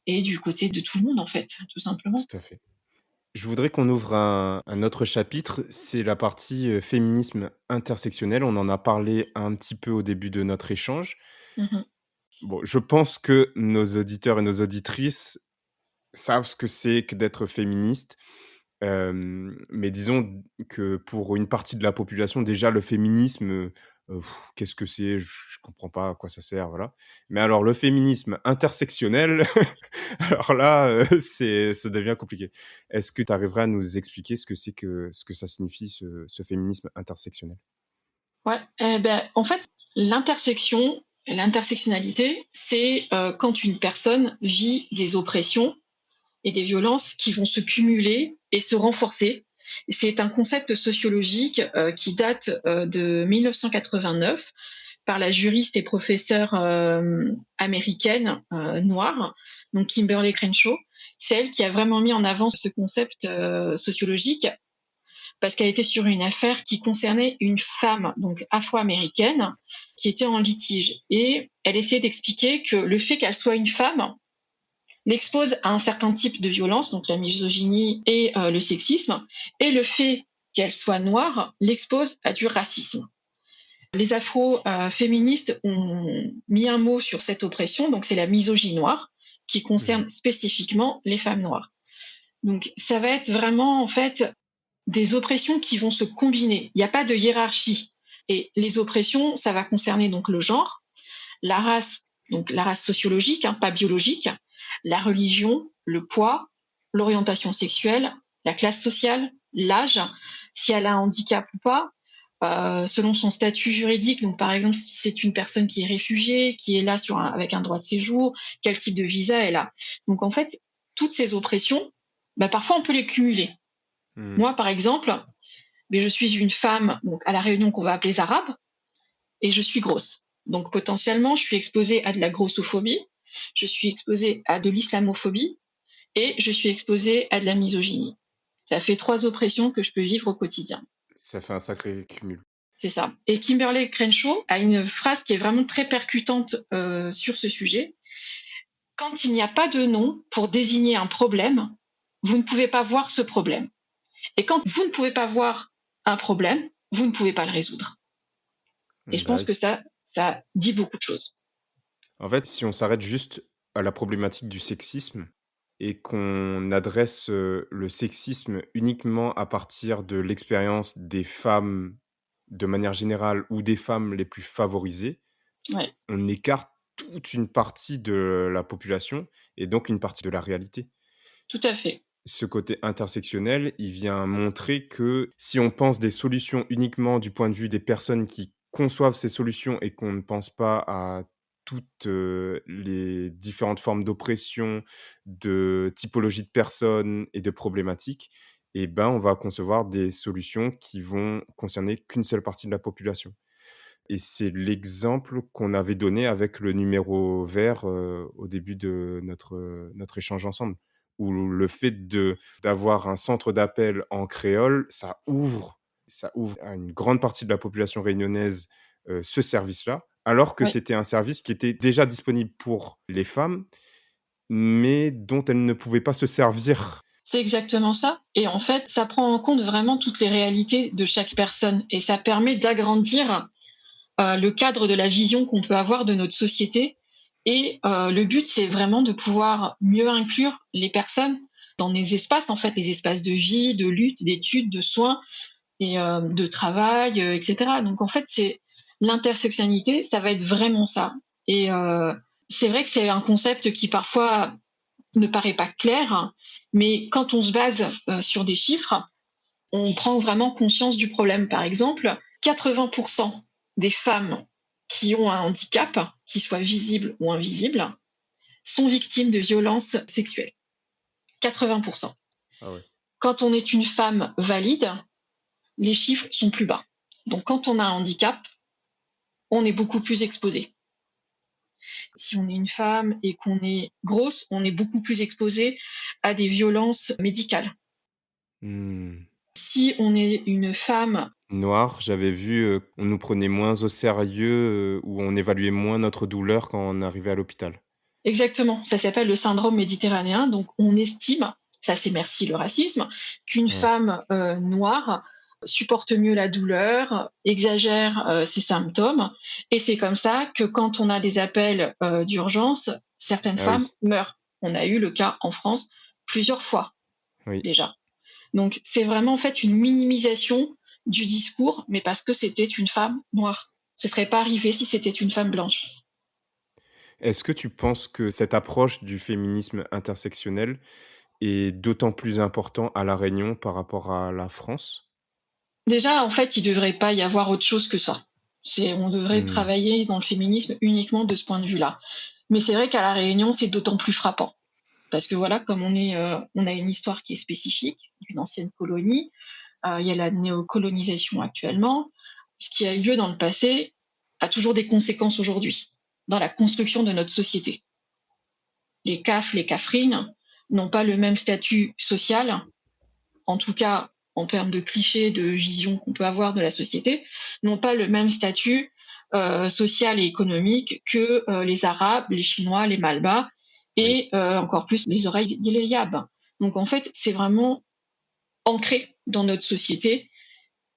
et du côté de tout le monde en fait, tout simplement. Tout à fait. Je voudrais qu'on ouvre un autre chapitre, c'est la partie féminisme intersectionnel. On en a parlé un petit peu au début de notre échange. Mhm. Bon, je pense que nos auditeurs et nos auditrices savent ce que c'est que d'être féministe. Mais disons que pour une partie de la population, déjà, le féminisme, qu'est-ce que c'est? Je comprends pas à quoi ça sert, voilà. Mais alors le féminisme intersectionnel, alors là, ça devient compliqué. Est-ce que tu arriverais à nous expliquer ce que ça signifie ce féminisme intersectionnel? Ouais, en fait, l'intersectionnalité, c'est quand une personne vit des oppressions et des violences qui vont se cumuler et se renforcer. C'est un concept sociologique qui date de 1989 par la juriste et professeure américaine noire, donc Kimberly Crenshaw. C'est elle qui a vraiment mis en avant ce concept sociologique parce qu'elle était sur une affaire qui concernait une femme, donc afro-américaine, qui était en litige. Et elle essayait d'expliquer que le fait qu'elle soit une femme l'expose à un certain type de violence, donc la misogynie et le sexisme, et le fait qu'elle soit noire l'expose à du racisme. Les afro-féministes ont mis un mot sur cette oppression, donc c'est la misogynie noire, qui concerne spécifiquement les femmes noires. Donc ça va être vraiment en fait des oppressions qui vont se combiner. Il n'y a pas de hiérarchie. Et les oppressions, ça va concerner donc le genre, la race, donc la race sociologique, hein, pas biologique, la religion, le poids, l'orientation sexuelle, la classe sociale, l'âge, si elle a un handicap ou pas, selon son statut juridique. Donc, par exemple, si c'est une personne qui est réfugiée, qui est là avec un droit de séjour, quel type de visa elle a. Donc, en fait, toutes ces oppressions, parfois on peut les cumuler. Moi, par exemple, je suis une femme donc à la Réunion qu'on va appeler arabe et je suis grosse. Donc potentiellement, je suis exposée à de la grossophobie, je suis exposée à de l'islamophobie et je suis exposée à de la misogynie. Ça fait 3 oppressions que je peux vivre au quotidien. Ça fait un sacré cumul. C'est ça. Et Kimberly Crenshaw a une phrase qui est vraiment très percutante sur ce sujet. Quand il n'y a pas de nom pour désigner un problème, vous ne pouvez pas voir ce problème. Et quand vous ne pouvez pas voir un problème, vous ne pouvez pas le résoudre. Et je pense que ça dit beaucoup de choses. En fait, si on s'arrête juste à la problématique du sexisme et qu'on adresse le sexisme uniquement à partir de l'expérience des femmes de manière générale ou des femmes les plus favorisées, Ouais. on écarte toute une partie de la population et donc une partie de la réalité. Tout à fait. Ce côté intersectionnel, il vient montrer que si on pense des solutions uniquement du point de vue des personnes qui conçoivent ces solutions et qu'on ne pense pas à toutes les différentes formes d'oppression, de typologie de personnes et de problématiques, eh ben, on va concevoir des solutions qui vont concerner qu'une seule partie de la population. Et c'est l'exemple qu'on avait donné avec le numéro vert au début de notre échange ensemble, où le fait d'avoir un centre d'appel en créole, ça ouvre à une grande partie de la population réunionnaise ce service-là, alors que Oui. c'était un service qui était déjà disponible pour les femmes, mais dont elles ne pouvaient pas se servir C'est exactement ça. Et en fait, ça prend en compte vraiment toutes les réalités de chaque personne et ça permet d'agrandir le cadre de la vision qu'on peut avoir de notre société. Et le but, c'est vraiment de pouvoir mieux inclure les personnes dans les espaces, en fait, les espaces de vie, de lutte, d'études, de soins et de travail, etc. Donc, en fait, c'est l'intersectionnalité, ça va être vraiment ça. Et c'est vrai que c'est un concept qui parfois ne paraît pas clair, mais quand on se base sur des chiffres, on prend vraiment conscience du problème. Par exemple, 80% des femmes qui ont un handicap, qu'il soit visible ou invisible, sont victimes de violences sexuelles. 80%. Ah ouais. Quand on est une femme valide, les chiffres sont plus bas. Donc quand on a un handicap, on est beaucoup plus exposé. Si on est une femme et qu'on est grosse, on est beaucoup plus exposé à des violences médicales. Hmm. Si on est une femme Noir, j'avais vu, on nous prenait moins au sérieux, ou on évaluait moins notre douleur quand on arrivait à l'hôpital. exactement, ça s'appelle le syndrome méditerranéen. Donc, on estime, ça c'est merci le racisme, qu'une Ouais. femme noire supporte mieux la douleur, exagère ses symptômes. Et c'est comme ça que quand on a des appels d'urgence, certaines Ah femmes oui, meurent. On a eu le cas en France plusieurs fois oui. déjà. Donc, c'est vraiment en fait une minimisation du discours, mais parce que c'était une femme noire. Ce serait pas arrivé si c'était une femme blanche. Est-ce que tu penses que cette approche du féminisme intersectionnel est d'autant plus important à La Réunion par rapport à la France? Déjà, en fait, il devrait pas y avoir autre chose que ça. On devrait Mmh. travailler dans le féminisme uniquement de ce point de vue-là. Mais c'est vrai qu'à La Réunion, c'est d'autant plus frappant. Parce que voilà, comme on a une histoire qui est spécifique d'une ancienne colonie, il y a la néocolonisation actuellement. Ce qui a eu lieu dans le passé a toujours des conséquences aujourd'hui dans la construction de notre société. Les CAF, les CAFRINES n'ont pas le même statut social, en tout cas en termes de clichés, de vision qu'on peut avoir de la société, n'ont pas le même statut social et économique que les Arabes, les Chinois, les Malbas Oui. et encore plus les oreilles d'Iléab. Donc en fait, c'est vraiment ancré dans notre société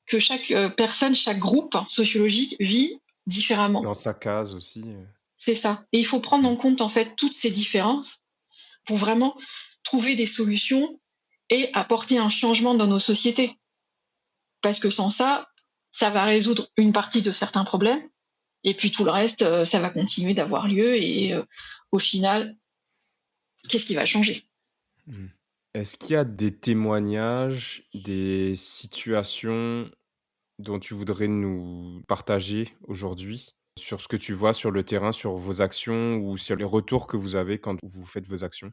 que chaque personne, chaque groupe sociologique vit différemment. Dans sa case aussi, C'est ça. Et il faut prendre mmh. en compte en fait toutes ces différences pour vraiment trouver des solutions et apporter un changement dans nos sociétés. Parce que sans ça, ça va résoudre une partie de certains problèmes, et puis tout le reste, ça va continuer d'avoir lieu, et au final, qu'est-ce qui va changer? Mmh. Est-ce qu'il y a des témoignages, des situations dont tu voudrais nous partager aujourd'hui? Sur ce que tu vois sur le terrain, sur vos actions ou sur les retours que vous avez quand vous faites vos actions?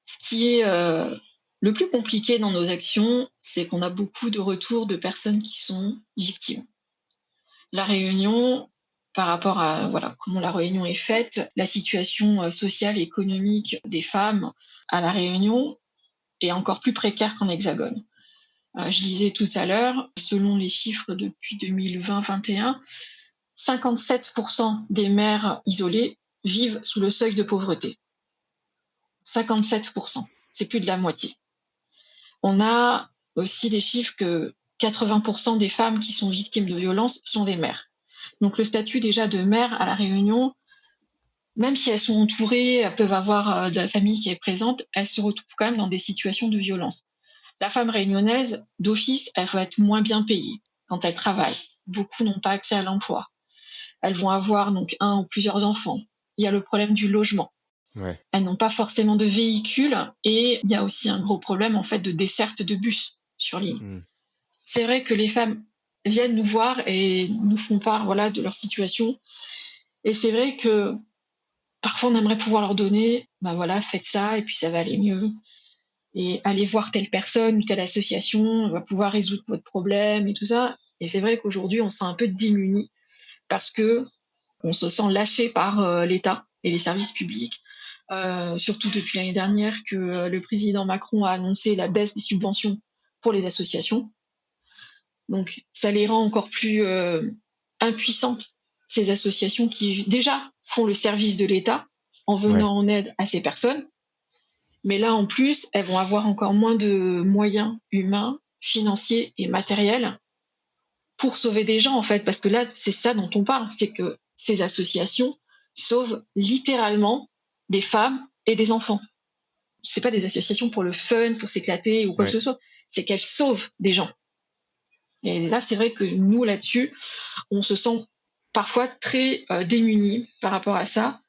Ce qui est le plus compliqué dans nos actions, c'est qu'on a beaucoup de retours de personnes qui sont victimes. La Réunion, par rapport à voilà comment la Réunion est faite, la situation sociale et économique des femmes à la Réunion est encore plus précaire qu'en Hexagone. Je lisais tout à l'heure, selon les chiffres depuis 2020-21, 57% des mères isolées vivent sous le seuil de pauvreté. 57%, c'est plus de la moitié. On a aussi des chiffres que 80% des femmes qui sont victimes de violences sont des mères. Donc le statut déjà de mère à la Réunion, même si elles sont entourées, elles peuvent avoir de la famille qui est présente, elles se retrouvent quand même dans des situations de violence. La femme réunionnaise, d'office, elle va être moins bien payée quand elle travaille. Beaucoup n'ont pas accès à l'emploi. Elles vont avoir donc un ou plusieurs enfants. Il y a le problème du logement. Ouais. Elles n'ont pas forcément de véhicule et il y a aussi un gros problème en fait de desserte de bus sur l'île. Mmh. C'est vrai que les femmes viennent nous voir et nous font part voilà de leur situation, et c'est vrai que parfois on aimerait pouvoir leur donner bah voilà, faites ça et puis ça va aller mieux, et allez voir telle personne ou telle association, on va pouvoir résoudre votre problème et tout ça. Et c'est vrai qu'aujourd'hui on se sent un peu démunis parce que on se sent lâché par l'État et les services publics. Surtout depuis l'année dernière que le président Macron a annoncé la baisse des subventions pour les associations. Donc ça les rend encore plus impuissantes, ces associations qui déjà font le service de l'État en Ouais. venant en aide à ces personnes. Mais là, en plus, elles vont avoir encore moins de moyens humains, financiers et matériels pour sauver des gens, en fait. Parce que là, c'est ça dont on parle, c'est que ces associations sauvent littéralement des femmes et des enfants. C'est pas des associations pour le fun, pour s'éclater ou quoi que ce soit. C'est qu'elles sauvent des gens. Et là, c'est vrai que nous, là-dessus, on se sent parfois très démunis par rapport à ça.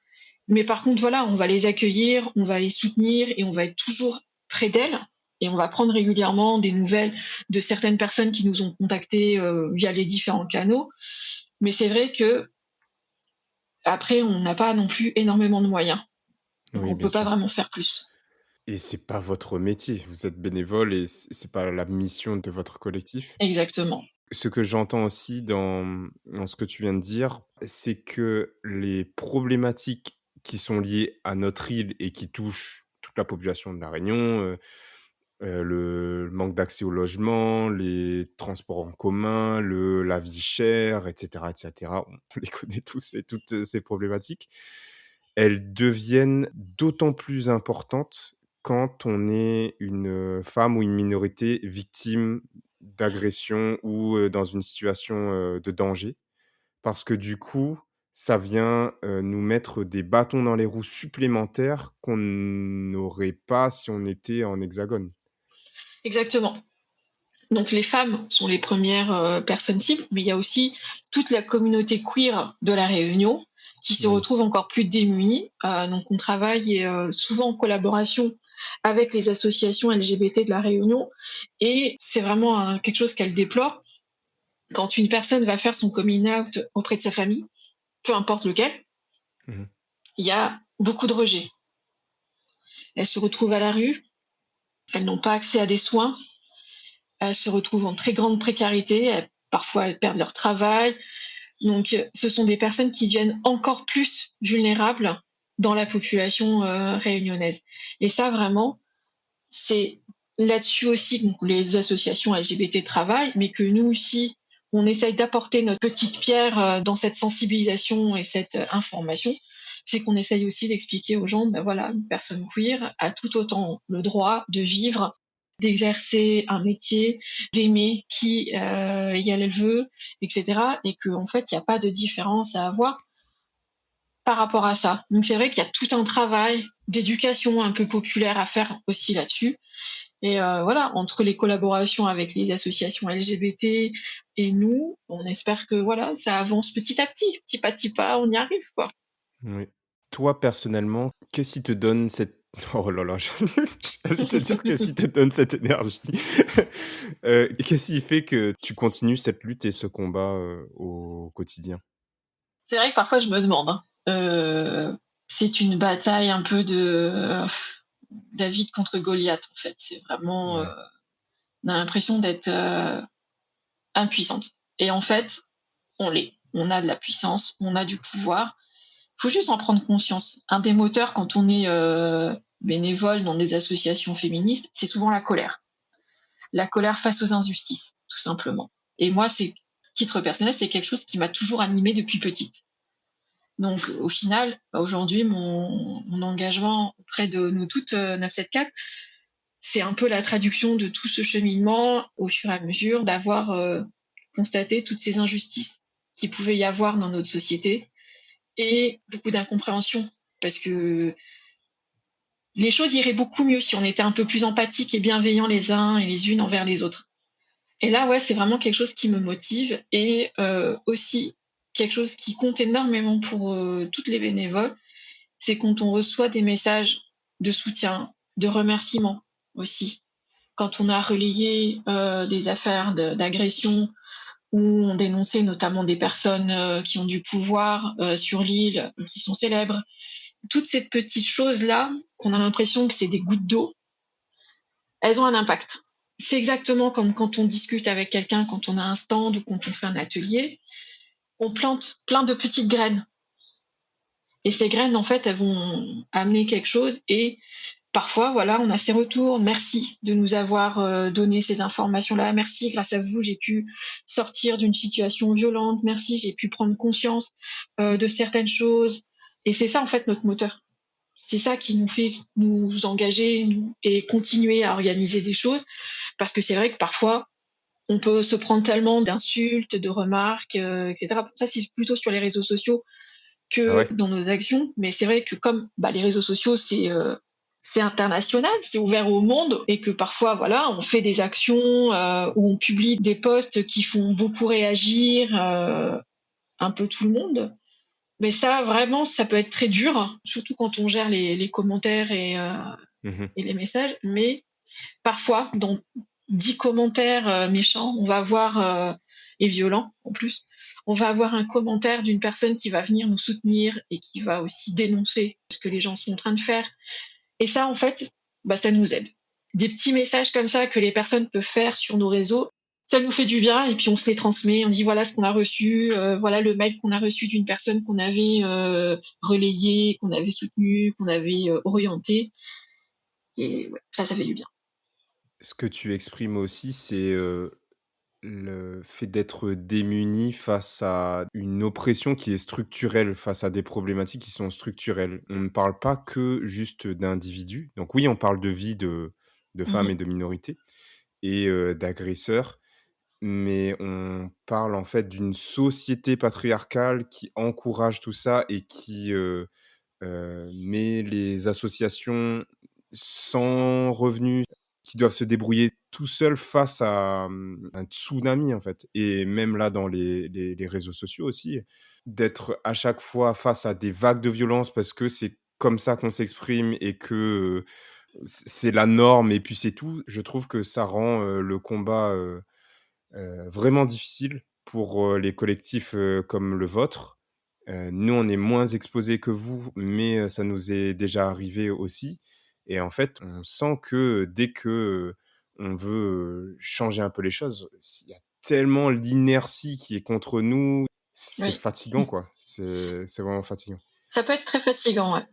Mais par contre, voilà, on va les accueillir, on va les soutenir et on va être toujours près d'elles. Et on va prendre régulièrement des nouvelles de certaines personnes qui nous ont contactés via les différents canaux. Mais c'est vrai que après, on n'a pas non plus énormément de moyens. Donc Oui, on bien peut pas sûr. vraiment faire plus. Et c'est pas votre métier. Vous êtes bénévole et c'est pas la mission de votre collectif. Exactement. Ce que j'entends aussi dans ce que tu viens de dire, c'est que les problématiques qui sont liées à notre île et qui touchent toute la population de La Réunion, le manque d'accès au logement, les transports en commun, la vie chère et cetera, on les connaît tous et toutes, ces problématiques. Elles deviennent d'autant plus importantes quand on est une, femme ou une minorité victime d'agression ou, dans une situation, de danger. Parce que du coup, ça vient, nous mettre des bâtons dans les roues supplémentaires qu'on n'aurait pas si on était en hexagone. Exactement. Donc les femmes sont les premières personnes cibles, mais il y a aussi toute la communauté queer de la Réunion qui se Oui. retrouve encore plus démunie. Donc on travaille souvent en collaboration avec les associations LGBT de la Réunion et c'est vraiment quelque chose qu'elle déplore. Quand une personne va faire son coming out auprès de sa famille, peu importe lequel, Mmh. il y a beaucoup de rejet. Elles se retrouvent à la rue, elles n'ont pas accès à des soins, elles se retrouvent en très grande précarité, parfois elles perdent leur travail. Donc ce sont des personnes qui deviennent encore plus vulnérables dans la population réunionnaise. Et ça vraiment, c'est là-dessus aussi que les associations LGBT travaillent, mais que nous aussi, on essaye d'apporter notre petite pierre dans cette sensibilisation et cette information. C'est qu'on essaye aussi d'expliquer aux gens, ben voilà, une personne queer a tout autant le droit de vivre, d'exercer un métier, d'aimer qui y elle veut, etc. Et qu'en fait, il n'y a pas de différence à avoir par rapport à ça. Donc c'est vrai qu'il y a tout un travail d'éducation un peu populaire à faire aussi là-dessus. Et voilà, entre les collaborations avec les associations LGBT et nous, on espère que voilà, ça avance petit à petit pas, on y arrive quoi. Oui. Toi, personnellement, qu'est-ce qui te donne cette oh là là, j'allais te dire qu'est-ce qui te donne cette énergie? Qu'est-ce qui fait que tu continues cette lutte et ce combat, au quotidien? C'est vrai que parfois je me demande, hein. C'est une bataille un peu de David contre Goliath en fait. C'est vraiment, Ouais. on a l'impression d'être impuissante. Et en fait, on l'est. On a de la puissance, on a du pouvoir. Il faut juste en prendre conscience. Un des moteurs quand on est bénévole dans des associations féministes, c'est souvent la colère. La colère face aux injustices, tout simplement. Et moi, c'est titre personnel, c'est quelque chose qui m'a toujours animée depuis petite. Donc, au final, aujourd'hui, mon engagement auprès de nous toutes, 974, c'est un peu la traduction de tout ce cheminement au fur et à mesure d'avoir constaté toutes ces injustices qu'il pouvait y avoir dans notre société et beaucoup d'incompréhension parce que les choses iraient beaucoup mieux si on était un peu plus empathiques et bienveillants les uns et les unes envers les autres. Et là, ouais, c'est vraiment quelque chose qui me motive et aussi quelque chose qui compte énormément pour toutes les bénévoles, c'est quand on reçoit des messages de soutien, de remerciement aussi. Quand on a relayé des affaires d'agression où on dénonçait notamment des personnes qui ont du pouvoir sur l'île, qui sont célèbres, toutes ces petites choses-là, qu'on a l'impression que c'est des gouttes d'eau, elles ont un impact. C'est exactement comme quand on discute avec quelqu'un, quand on a un stand ou quand on fait un atelier, on plante plein de petites graines. Et ces graines, en fait, elles vont amener quelque chose et parfois, voilà, on a ces retours. Merci de nous avoir donné ces informations-là. Merci, grâce à vous, j'ai pu sortir d'une situation violente. Merci, j'ai pu prendre conscience de certaines choses. Et c'est ça, en fait, notre moteur. C'est ça qui nous fait nous engager et continuer à organiser des choses. Parce que c'est vrai que parfois, on peut se prendre tellement d'insultes, de remarques, etc. Ça, c'est plutôt sur les réseaux sociaux Ah que ouais? dans nos actions. Mais c'est vrai que comme les réseaux sociaux, c'est international, c'est ouvert au monde, et que parfois, voilà, on fait des actions où on publie des posts qui font beaucoup réagir un peu tout le monde. Mais ça, vraiment, ça peut être très dur, surtout quand on gère les commentaires Mmh. et les messages. Mais parfois, dans 10 commentaires méchants, on va avoir, et violents en plus, on va avoir un commentaire d'une personne qui va venir nous soutenir et qui va aussi dénoncer ce que les gens sont en train de faire. Et ça, en fait, ça nous aide. Des petits messages comme ça que les personnes peuvent faire sur nos réseaux, ça nous fait du bien, et puis on se les transmet. On dit voilà ce qu'on a reçu, voilà le mail qu'on a reçu d'une personne qu'on avait relayé, qu'on avait soutenu, qu'on avait orienté. Et ouais, ça fait du bien. Ce que tu exprimes aussi, c'est, le fait d'être démuni face à une oppression qui est structurelle, face à des problématiques qui sont structurelles. On ne parle pas que juste d'individus. Donc oui, on parle de vie de femmes et Mmh. de minorités et d'agresseurs, mais on parle en fait d'une société patriarcale qui encourage tout ça et qui, met les associations sans revenus, qui doivent se débrouiller tout seuls face à, un tsunami, en fait. Et même là, dans les réseaux sociaux aussi, d'être à chaque fois face à des vagues de violence parce que c'est comme ça qu'on s'exprime et que, c'est la norme et puis c'est tout. Je trouve que ça rend, le combat, vraiment difficile pour, les collectifs, comme le vôtre. Nous, on est moins exposés que vous, mais ça nous est déjà arrivé aussi et en fait, on sent que dès que, on veut, changer un peu les choses, il y a tellement l'inertie qui est contre nous, c'est Oui. fatigant, quoi. C'est vraiment fatigant. Ça peut être très fatigant, ouais.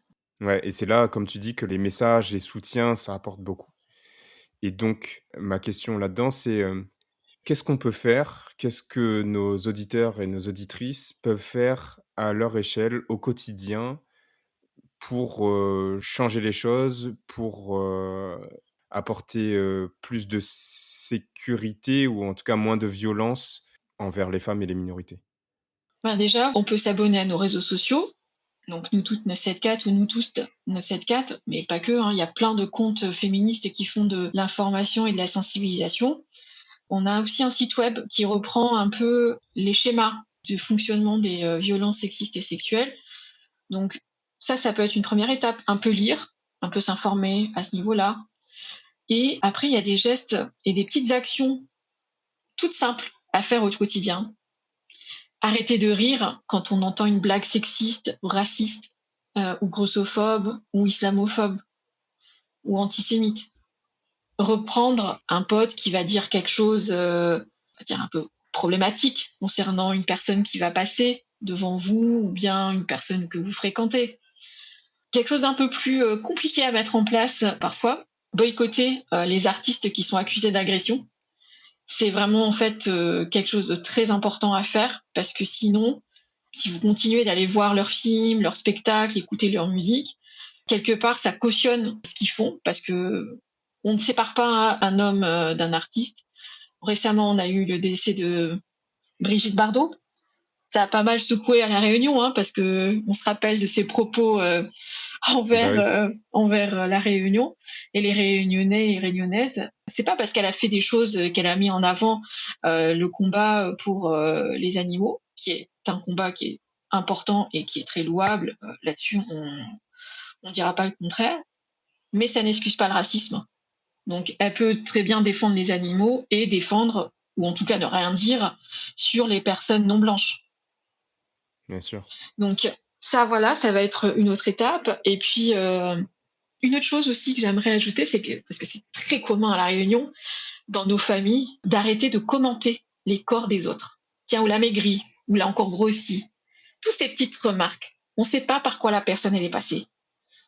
Ouais et c'est là, comme tu dis, que les messages, les soutiens, ça apporte beaucoup et donc ma question là-dedans, c'est, qu'est-ce qu'on peut faire? Qu'est-ce que nos auditeurs et nos auditrices peuvent faire à leur échelle, au quotidien, pour, changer les choses, pour, apporter, plus de sécurité ou en tout cas moins de violence envers les femmes et les minorités? Déjà, on peut s'abonner à nos réseaux sociaux, donc Nous Toutes 974 ou Nous Tous 974, mais pas que, hein. Il y a plein de comptes féministes qui font de l'information et de la sensibilisation. On a aussi un site web qui reprend un peu les schémas de fonctionnement des violences sexistes et sexuelles. Donc ça peut être une première étape. Un peu lire, un peu s'informer à ce niveau-là. Et après, il y a des gestes et des petites actions toutes simples à faire au quotidien. Arrêter de rire quand on entend une blague sexiste, ou raciste, ou grossophobe, ou islamophobe, ou antisémite. Reprendre un pote qui va dire quelque chose, on va dire un peu problématique concernant une personne qui va passer devant vous, ou bien une personne que vous fréquentez. Quelque chose d'un peu plus compliqué à mettre en place parfois. Boycotter les artistes qui sont accusés d'agression. C'est vraiment en fait quelque chose de très important à faire, parce que sinon, si vous continuez d'aller voir leurs films, leurs spectacles, écouter leur musique, quelque part ça cautionne ce qu'ils font, parce que on ne sépare pas un homme d'un artiste. Récemment, on a eu le décès de Brigitte Bardot. Ça a pas mal secoué à La Réunion, hein, parce que on se rappelle de ses propos Bah oui. envers La Réunion et les Réunionnais et Réunionnaises. C'est pas parce qu'elle a fait des choses qu'elle a mis en avant le combat pour les animaux, qui est un combat qui est important et qui est très louable. Là-dessus, on dira pas le contraire, mais ça n'excuse pas le racisme. Donc, elle peut très bien défendre les animaux et défendre, ou en tout cas ne rien dire, sur les personnes non blanches. Bien sûr. Donc, ça, voilà, ça va être une autre étape. Et puis, une autre chose aussi que j'aimerais ajouter, c'est que, parce que c'est très commun à La Réunion, dans nos familles, d'arrêter de commenter les corps des autres. Tiens, ou l'a maigri, ou l'a encore grossi. Toutes ces petites remarques. On ne sait pas par quoi la personne elle est passée.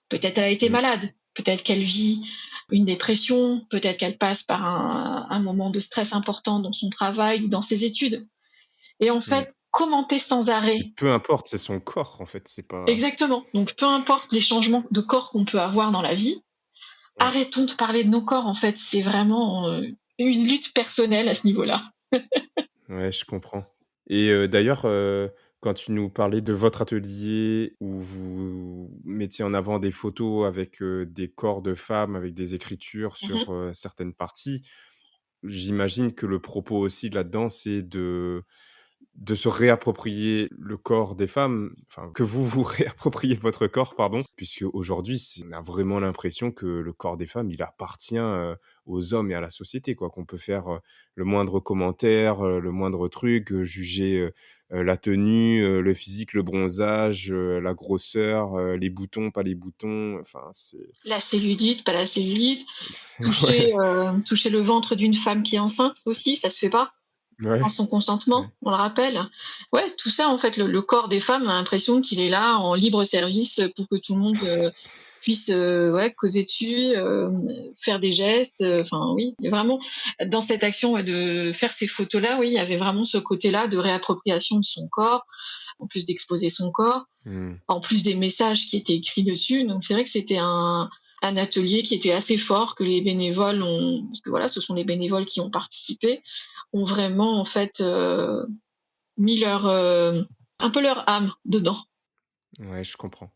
Peut-être elle a été Mmh. malade, peut-être qu'elle vit une dépression, peut-être qu'elle passe par un moment de stress important dans son travail ou dans ses études. Et en Mmh. fait, commenter sans Et arrêt. peu importe, c'est son corps, en fait, c'est pas Exactement. Donc peu importe les changements de corps qu'on peut avoir dans la vie, ouais, arrêtons de parler de nos corps, en fait. C'est vraiment, une lutte personnelle à ce niveau-là. ouais, je comprends. Et d'ailleurs, quand tu nous parlais de votre atelier où vous mettiez en avant des photos avec, des corps de femmes, avec des écritures Mmh. sur, certaines parties, j'imagine que le propos aussi là-dedans, c'est de se réapproprier le corps des femmes, enfin, que vous vous réappropriez votre corps, pardon, puisque aujourd'hui, on a vraiment l'impression que le corps des femmes, il appartient, aux hommes et à la société, quoi. Qu'on peut faire, le moindre commentaire, le moindre truc, juger, la tenue, le physique, le bronzage, la grosseur, les boutons, pas les boutons, enfin, c'est La cellulite, pas la cellulite, toucher, ouais, toucher le ventre d'une femme qui est enceinte aussi, ça se fait pas. Sans ouais, son consentement, ouais. on le rappelle. Ouais, tout ça, en fait, le corps des femmes a l'impression qu'il est là en libre service pour que tout le monde puisse ouais, causer dessus, faire des gestes. Enfin, oui, il y a vraiment, dans cette action ouais, de faire ces photos-là, oui, il y avait vraiment ce côté-là de réappropriation de son corps, en plus d'exposer son corps, Mmh. en plus des messages qui étaient écrits dessus. Donc, c'est vrai que c'était un atelier qui était assez fort, que les bénévoles ont, parce que voilà, ce sont les bénévoles qui ont participé, ont vraiment en fait mis leur un peu leur âme dedans. Ouais, je comprends.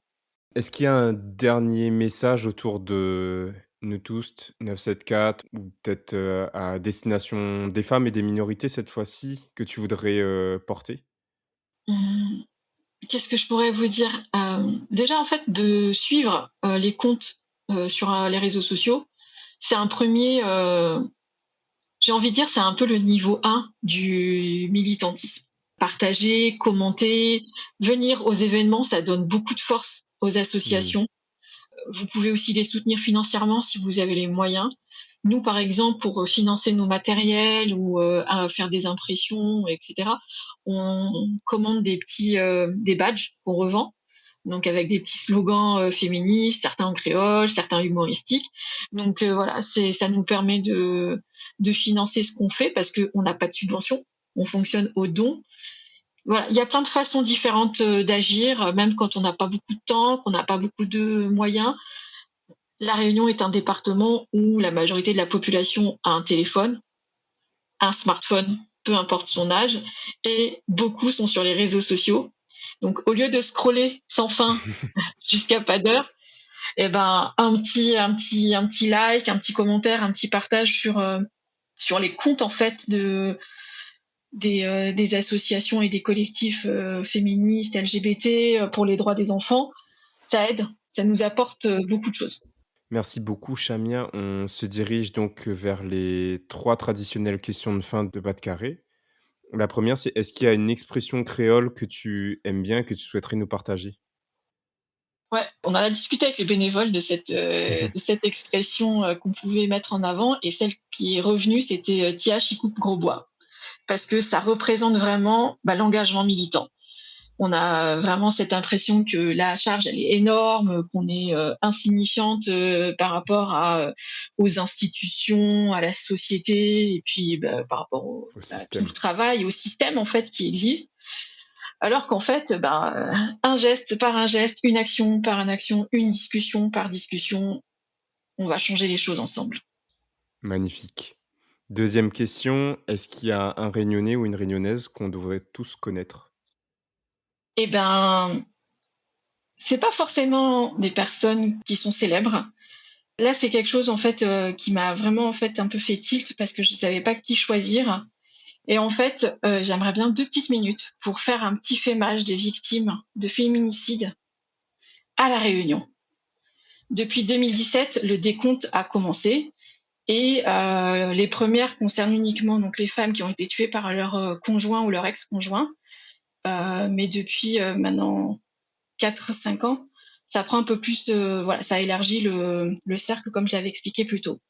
Est-ce qu'il y a un dernier message autour de Nous tous 974 ou peut-être, à destination des femmes et des minorités cette fois-ci que tu voudrais, porter? Mmh, qu'est-ce que je pourrais vous dire? Déjà en fait de suivre, les comptes, sur, les réseaux sociaux, c'est un premier j'ai envie de dire, c'est un peu le niveau 1 du militantisme. Partager, commenter, venir aux événements, ça donne beaucoup de force aux Mmh. associations. Vous pouvez aussi les soutenir financièrement si vous avez les moyens. Nous, par exemple, pour financer nos matériels ou à faire des impressions, etc., on commande des badges qu'on revend. Donc avec des petits slogans féministes, certains en créole, certains humoristiques. Donc voilà, ça nous permet de financer ce qu'on fait parce qu'on n'a pas de subvention, on fonctionne au don. Voilà, il y a plein de façons différentes d'agir, même quand on n'a pas beaucoup de temps, qu'on n'a pas beaucoup de moyens. La Réunion est un département où la majorité de la population a un téléphone, un smartphone, peu importe son âge, et beaucoup sont sur les réseaux sociaux. Donc, au lieu de scroller sans fin jusqu'à pas d'heure, eh ben, un petit like, un petit commentaire, un petit partage sur les comptes, en fait, des associations et des collectifs féministes, LGBT, pour les droits des enfants, ça aide, ça nous apporte beaucoup de choses. Merci beaucoup Chamia. On se dirige donc vers les 3 traditionnelles questions de fin de Bas de Carré. La première, c'est est-ce qu'il y a une expression créole que tu aimes bien, que tu souhaiterais nous partager? Ouais, on en a discuté avec les bénévoles de cette expression, qu'on pouvait mettre en avant et celle qui est revenue, c'était, «Tia chi coupe gros bois» parce que ça représente vraiment, bah, l'engagement militant. On a vraiment cette impression que la charge, elle est énorme, qu'on est, insignifiante, par rapport aux institutions, à la société et puis, bah, par rapport Au à tout le système. travail, au système, en fait, qui existe. Alors qu'en fait, ben, un geste par un geste, une action par une action, une discussion par discussion, on va changer les choses ensemble. Magnifique. Deuxième question, est-ce qu'il y a un Réunionnais ou une Réunionnaise qu'on devrait tous connaître? Eh ben, c'est pas forcément des personnes qui sont célèbres. Là, c'est quelque chose en fait, qui m'a vraiment en fait un peu fait tilt parce que je savais pas qui choisir et en fait, j'aimerais bien 2 petites minutes pour faire un petit fémage des victimes de féminicide à La Réunion. Depuis 2017, le décompte a commencé et les premières concernent uniquement donc les femmes qui ont été tuées par leur, conjoint ou leur ex-conjoint. Mais depuis, maintenant 4 5 ans, ça prend un peu plus, voilà, ça élargit le cercle comme je l'avais expliqué plus tôt.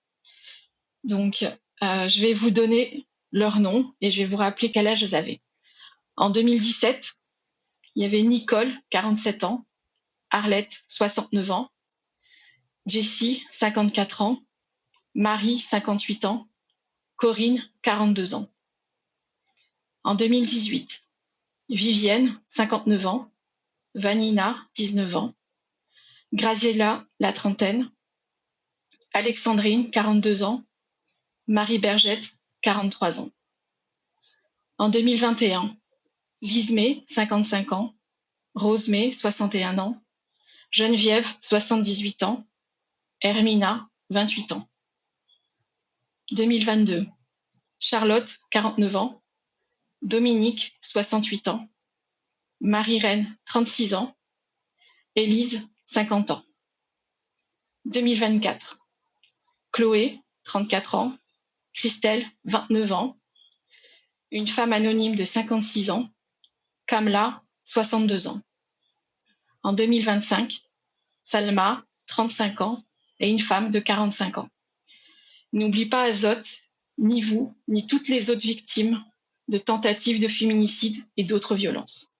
Donc, je vais vous donner leur nom et je vais vous rappeler quel âge elles avaient. En 2017, il y avait Nicole, 47 ans, Arlette, 69 ans, Jessie, 54 ans, Marie, 58 ans, Corinne, 42 ans. En 2018, Vivienne, 59 ans. Vanina, 19 ans. Graziella, la trentaine. Alexandrine, 42 ans. Marie Bergette, 43 ans. En 2021, Lismé, 55 ans. Rosemée, 61 ans. Geneviève, 78 ans. Hermina, 28 ans. 2022, Charlotte, 49 ans. Dominique, 68 ans. Marie-Reine, 36 ans. Élise, 50 ans. 2024, Chloé, 34 ans. Christelle, 29 ans. Une femme anonyme de 56 ans. Kamla, 62 ans. En 2025, Salma, 35 ans, et une femme de 45 ans. N'oublie pas Azote, ni vous, ni toutes les autres victimes de tentatives de féminicide et d'autres violences.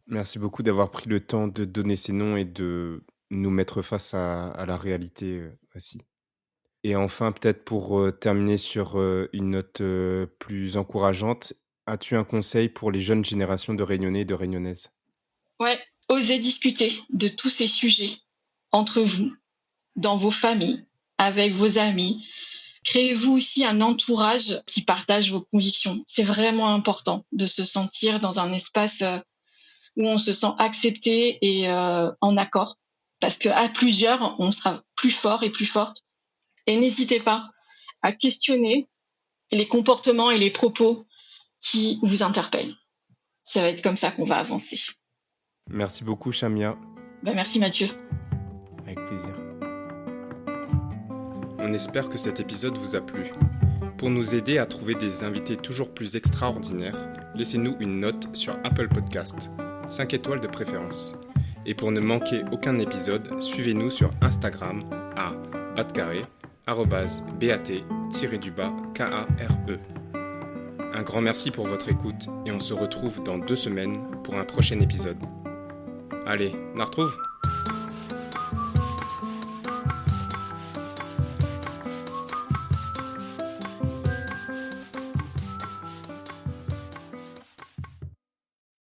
Merci beaucoup d'avoir pris le temps de donner ces noms et de nous mettre face à la réalité aussi. Et enfin, peut-être pour terminer sur une note plus encourageante, as-tu un conseil pour les jeunes générations de Réunionnais et de Réunionnaises? Ouais, osez discuter de tous ces sujets entre vous, dans vos familles, avec vos amis. Créez-vous aussi un entourage qui partage vos convictions. C'est vraiment important de se sentir dans un espace où on se sent accepté et en accord. Parce qu'à plusieurs, on sera plus fort et plus forte. Et n'hésitez pas à questionner les comportements et les propos qui vous interpellent. Ça va être comme ça qu'on va avancer. Merci beaucoup, Chamia. Merci Mathieu. Avec plaisir. On espère que cet épisode vous a plu. Pour nous aider à trouver des invités toujours plus extraordinaires, laissez-nous une note sur Apple Podcast, 5 étoiles de préférence. Et pour ne manquer aucun épisode, suivez-nous sur Instagram à @bat_kare. Un grand merci pour votre écoute et on se retrouve dans 2 semaines pour un prochain épisode. Allez, on la retrouve ?